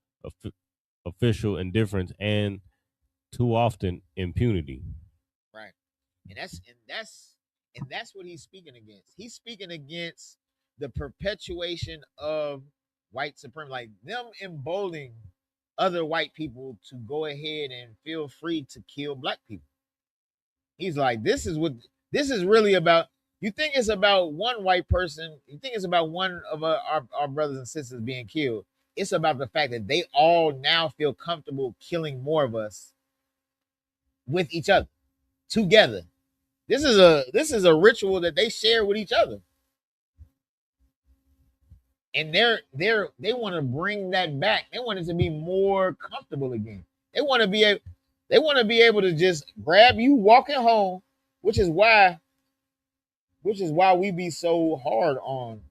official indifference, and too often impunity. Right. And that's what he's speaking against. He's speaking against the perpetuation of white supremacy, like them emboldening other white people to go ahead and feel free to kill black people. He's like, this is really about. You think it's about one white person? You think it's about one of our brothers and sisters being killed? It's about the fact that they all now feel comfortable killing more of us with each other together. This is a ritual that they share with each other, and they want to bring that back. They want it to be more comfortable again. They want to be able to just grab you walking home, which is why we be so hard on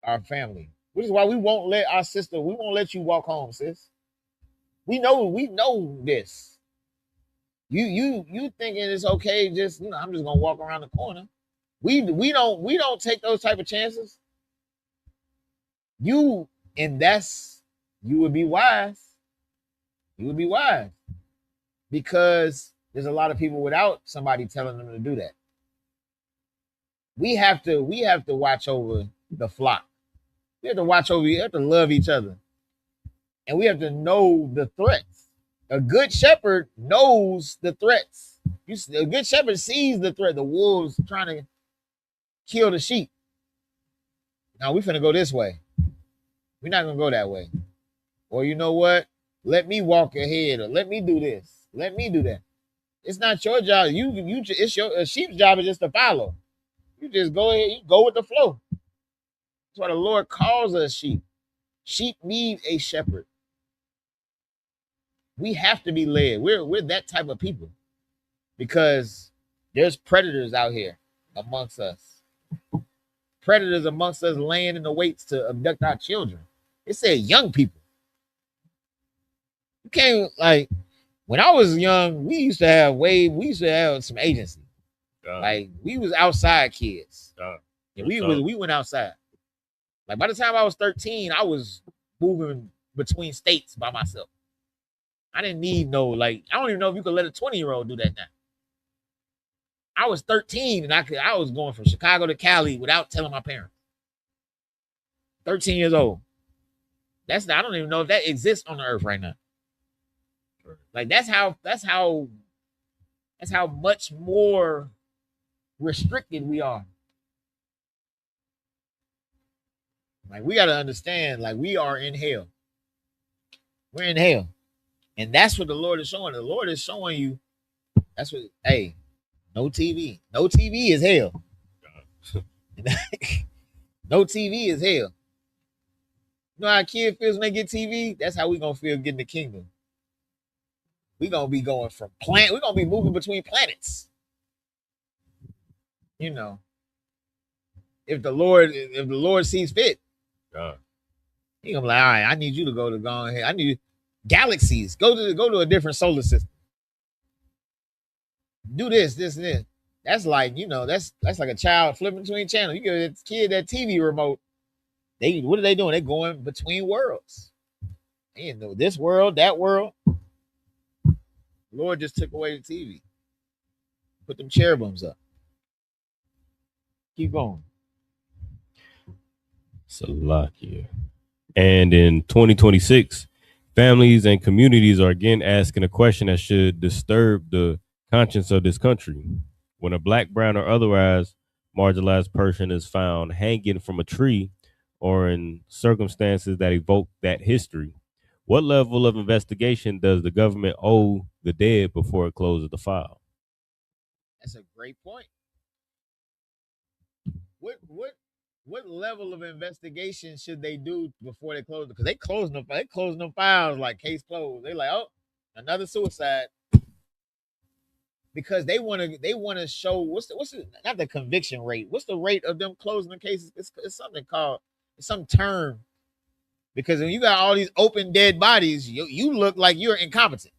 our family. Which is why we won't let our sister. We won't let you walk home, sis. We know this. You thinking it's okay? Just I'm just gonna walk around the corner. We don't take those type of chances. You would be wise. You would be wise because there's a lot of people without somebody telling them to do that. We have to watch over the flock. We have to watch over. We have to love each other, and we have to know the threats. A good shepherd knows the threats. A good shepherd sees the threat. The wolves trying to kill the sheep. Now we finna go this way. We're not gonna go that way. Or you know what? Let me walk ahead, or let me do this. Let me do that. It's not your job. It's your sheep's job is just to follow. You just go ahead. You go with the flow. That's why the Lord calls us sheep. Sheep need a shepherd. We have to be led. We're that type of people because there's predators out here amongst us. Predators amongst us laying in the waits to abduct our children. It said young people. You can't when I was young, we used to have some agency. Like we was outside kids. Yeah, we went outside. Like by the time I was 13, I was moving between states by myself. I didn't need I don't even know if you could let a 20-year-old do that now. I was 13 and I was going from Chicago to Cali without telling my parents. 13 years old. I don't even know if that exists on the earth right now. Like that's how much more restricted we are. Like we got to understand, like we are in hell. We're in hell, and that's what the Lord is showing. The Lord is showing you. That's what. Hey, no TV. No TV is hell. No TV is hell. You know how a kid feels when they get TV? That's how we gonna feel getting the kingdom. We gonna be going from planet. We gonna be moving between planets. You know, if the Lord sees fit, he gonna be like, all right, I need you to go ahead. I need galaxies. Go to a different solar system. Do this, and this. That's like, that's like a child flipping between channels. You give a kid that TV remote. What are they doing? They're going between worlds. You know, this world, that world. Lord just took away the TV. Put them cherubims up. Keep going. Salakia. And in 2026, families and communities are again asking a question that should disturb the conscience of this country. When a black, brown, or otherwise marginalized person is found hanging from a tree or in circumstances that evoke that history, what level of investigation does the government owe the dead before it closes the file? That's a great point. What level of investigation should they do before they close? Because they closing them files like case closed. They like, oh, another suicide. Because they want to show what's the not the conviction rate. What's the rate of them closing the cases? It's something called, it's some term. Because when you got all these open dead bodies, you look like you're incompetent.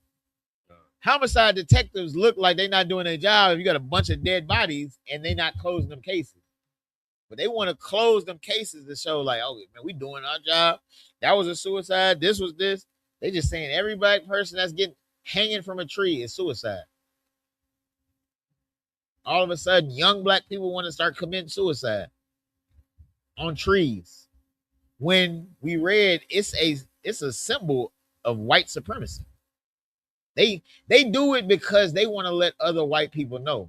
Homicide detectives look like they're not doing their job if you got a bunch of dead bodies and they not closing them cases. But they want to close them cases to show like, oh man, we doing our job. That was a suicide. This was this. They just saying every black person that's getting hanging from a tree is suicide. All of a sudden, young black people want to start committing suicide on trees. When we read, it's a symbol of white supremacy. They do it because they want to let other white people know.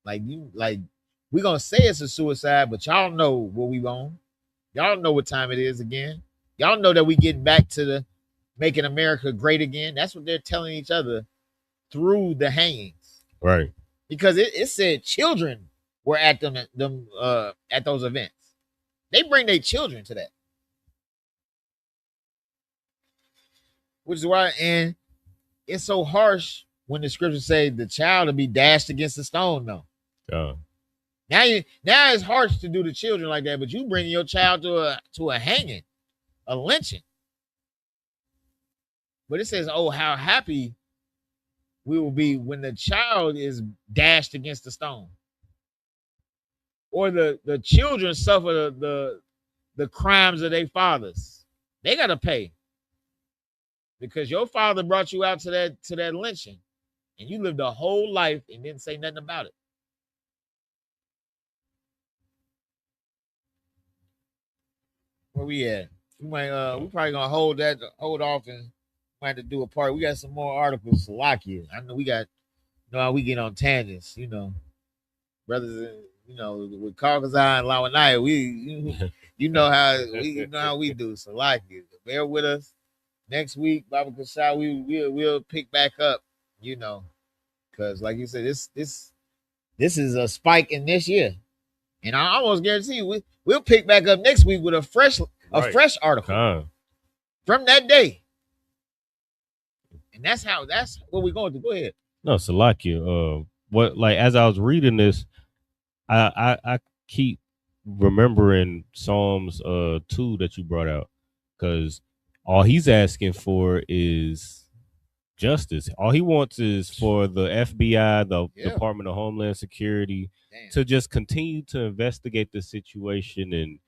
We're gonna say it's a suicide, but y'all know what we on. Y'all know what time it is again. Y'all know that we getting back to the making America great again. That's what they're telling each other through the hangings. Right. Because it said children were at at those events. They bring their children to that. Which is why, and it's so harsh when the scriptures say the child will be dashed against the stone, though. Now it's harsh to do the children like that, but you bring your child to a hanging, a lynching. But it says, oh, how happy we will be when the child is dashed against the stone. Or the children suffer the crimes of their fathers. They gotta pay. Because your father brought you out to that lynching and you lived a whole life and didn't say nothing about it. Where we at? We probably gonna hold off and might have to do a part. We got some more articles. Salakia. I know we got, how we get on tangents, brothers, with Caucasai and Lawanai, you know how we do. Salakia. Bear with us. Next week, Baba Kashai, we'll pick back up, because like you said, this is a spike in this year. And I almost guarantee you, we'll pick back up next week with a fresh article from that day. And that's what we're going to. Go ahead. No, Salakia. As I was reading this, I keep remembering Psalms 2 that you brought out, because all he's asking for is justice. All he wants is for the FBI, the Department of Homeland Security, to just continue to investigate the situation and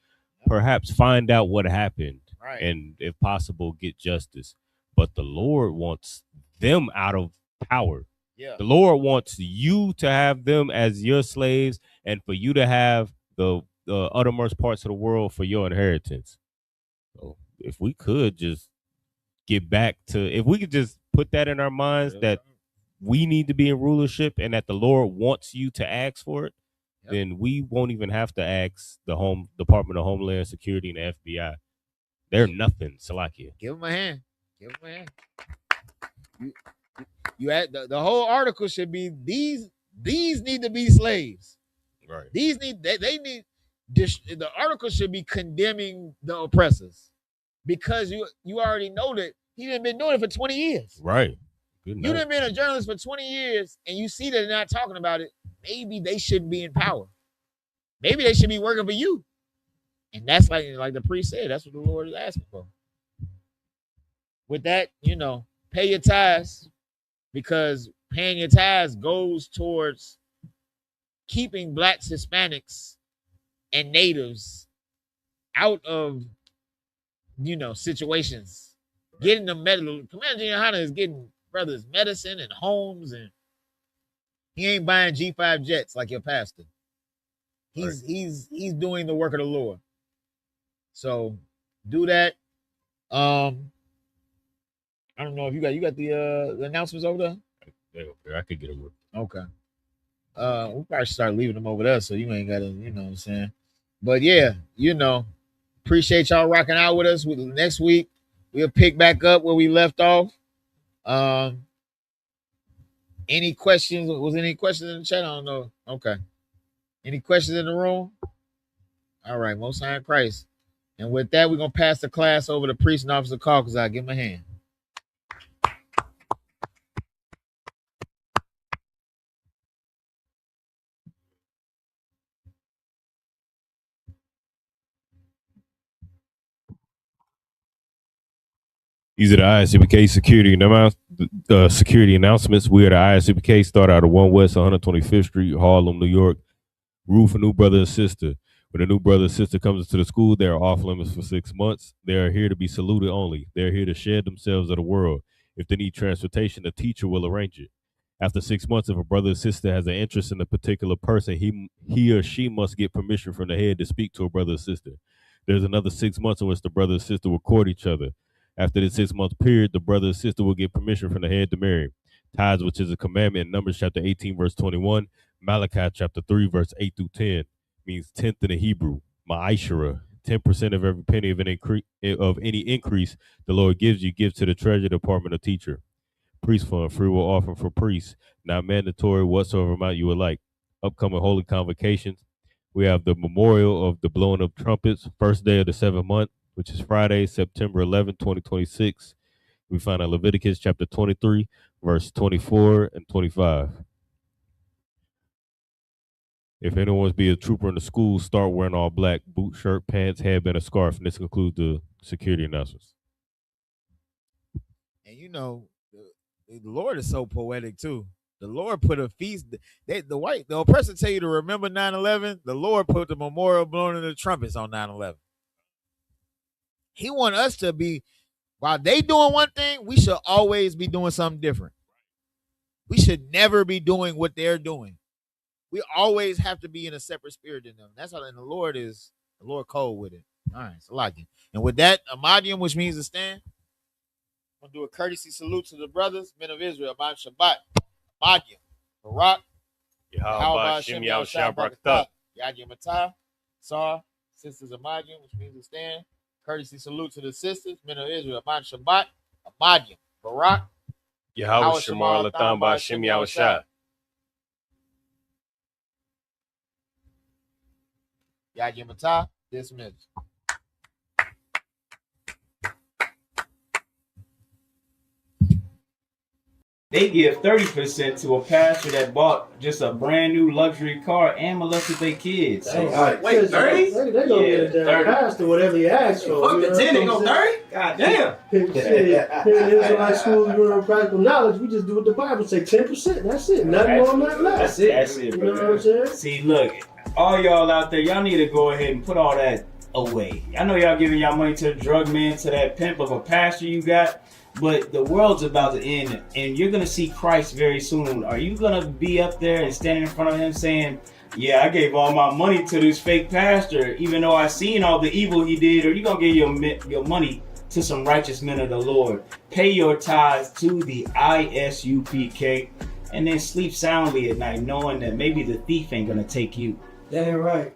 perhaps find out what happened, and if possible, get justice. But the Lord wants them out of power. Yeah. The Lord wants you to have them as your slaves and for you to have the uttermost parts of the world for your inheritance. So if we could just get back to, if we could just put that in our minds that we need to be in rulership and that the Lord wants you to ask for it, then we won't even have to ask the Department of Homeland Security and the FBI. They're nothing, Salakia. Give them a hand. Give them a hand. You had the whole article should be these need to be slaves. Right. These need they need the article should be condemning the oppressors because you already know that he done been doing it for 20 years. Right. You done been a journalist for 20 years and you see that they're not talking about it. Maybe they shouldn't be in power. Maybe they should be working for you. And that's like the priest said, that's what the Lord is asking for. With that, pay your tithes because paying your tithes goes towards keeping blacks, Hispanics, and natives out of, situations. Getting them medical. Commander Yohana is getting brothers medicine and homes, and he ain't buying G5 jets like your pastor. He's doing the work of the Lord. So do that. I don't know if you got the announcements over there. I could get them. Okay. We probably should start leaving them over there so you ain't got to, you know what I'm saying. But yeah, appreciate y'all rocking out with us. Next week we'll pick back up where we left off. Any questions? Was any questions in the chat? I don't know. Okay. Any questions in the room? All right, Most High in Christ. And with that, we're gonna pass the class over to Priest and Officer Carl because I give him a hand. These are the ISUPK security announcements. We are the ISUPK, start out of 1 West 125th Street, Harlem, New York. Rule for new brother and sister. When a new brother and sister comes into the school, they are off limits for 6 months. They are here to be saluted only. They are here to shed themselves of the world. If they need transportation, the teacher will arrange it. After 6 months, if a brother or sister has an interest in a particular person, he or she must get permission from the head to speak to a brother or sister. There's another 6 months in which the brother and sister will court each other. After the 6 month period, the brother and sister will get permission from the head to marry. Tithes, which is a commandment in Numbers chapter 18, verse 21, Malachi chapter 3, verse 8 through 10, means tenth in the Hebrew, ma'ashara, 10% of every penny of any increase the Lord gives you, give to the treasury department or teacher. Priest fund, free will offering for priests, not mandatory whatsoever amount you would like. Upcoming holy convocations, we have the memorial of the blowing of trumpets, first day of the 7th month, which is Friday, September 11, 2026. We find in Leviticus chapter 23, verse 24 and 25. If anyone wants to be a trooper in the school, start wearing all black, boot, shirt, pants, headband, and scarf. And this concludes the security announcements. And the Lord is so poetic too. The Lord put a feast. The oppressor tell you to remember 9/11. The Lord put the memorial blowing of the trumpets on 9/11. He want us to be, while they doing one thing, we should always be doing something different. We should never be doing what they're doing. We always have to be in a separate spirit than them. That's how, and the Lord cold with it. All right, so like it. And with that, Amadium, which means to stand, I'm going to do a courtesy salute to the brothers, men of Israel, Amad Shabbat, Amadium, Barak, Yahweh Shem Yahushua Barakatah, Yad Matah, Sar, sisters Amadium, which means to stand. Courtesy salute to the sisters, men of Israel, Amad Shabbat, Amadium, Barak, Yahweh Shemar Latam Ba Shem Yahushua. Yad Matah, dismissed. They give 30% to a pastor that bought just a brand new luxury car and molested their kids. So, wait, 30? They're going to get a damn pastor, whatever he asks for. Fuck the 10, they go 30? God damn. Here in the Israelite school, you learn practical knowledge. We just do what the Bible say, 10%. That's it. Nothing more, nothing less. That's it. You know what I'm saying? See, look, all y'all out there, y'all need to go ahead and put all that away. I know y'all giving y'all money to the drug man, to that pimp of a pastor you got. But the world's about to end, and you're going to see Christ very soon. Are you going to be up there and standing in front of him saying, yeah, I gave all my money to this fake pastor, even though I seen all the evil he did? Or you going to give your money to some righteous men of the Lord. Pay your tithes to the ISUPK, and then sleep soundly at night, knowing that maybe the thief ain't gonna take you. That ain't right.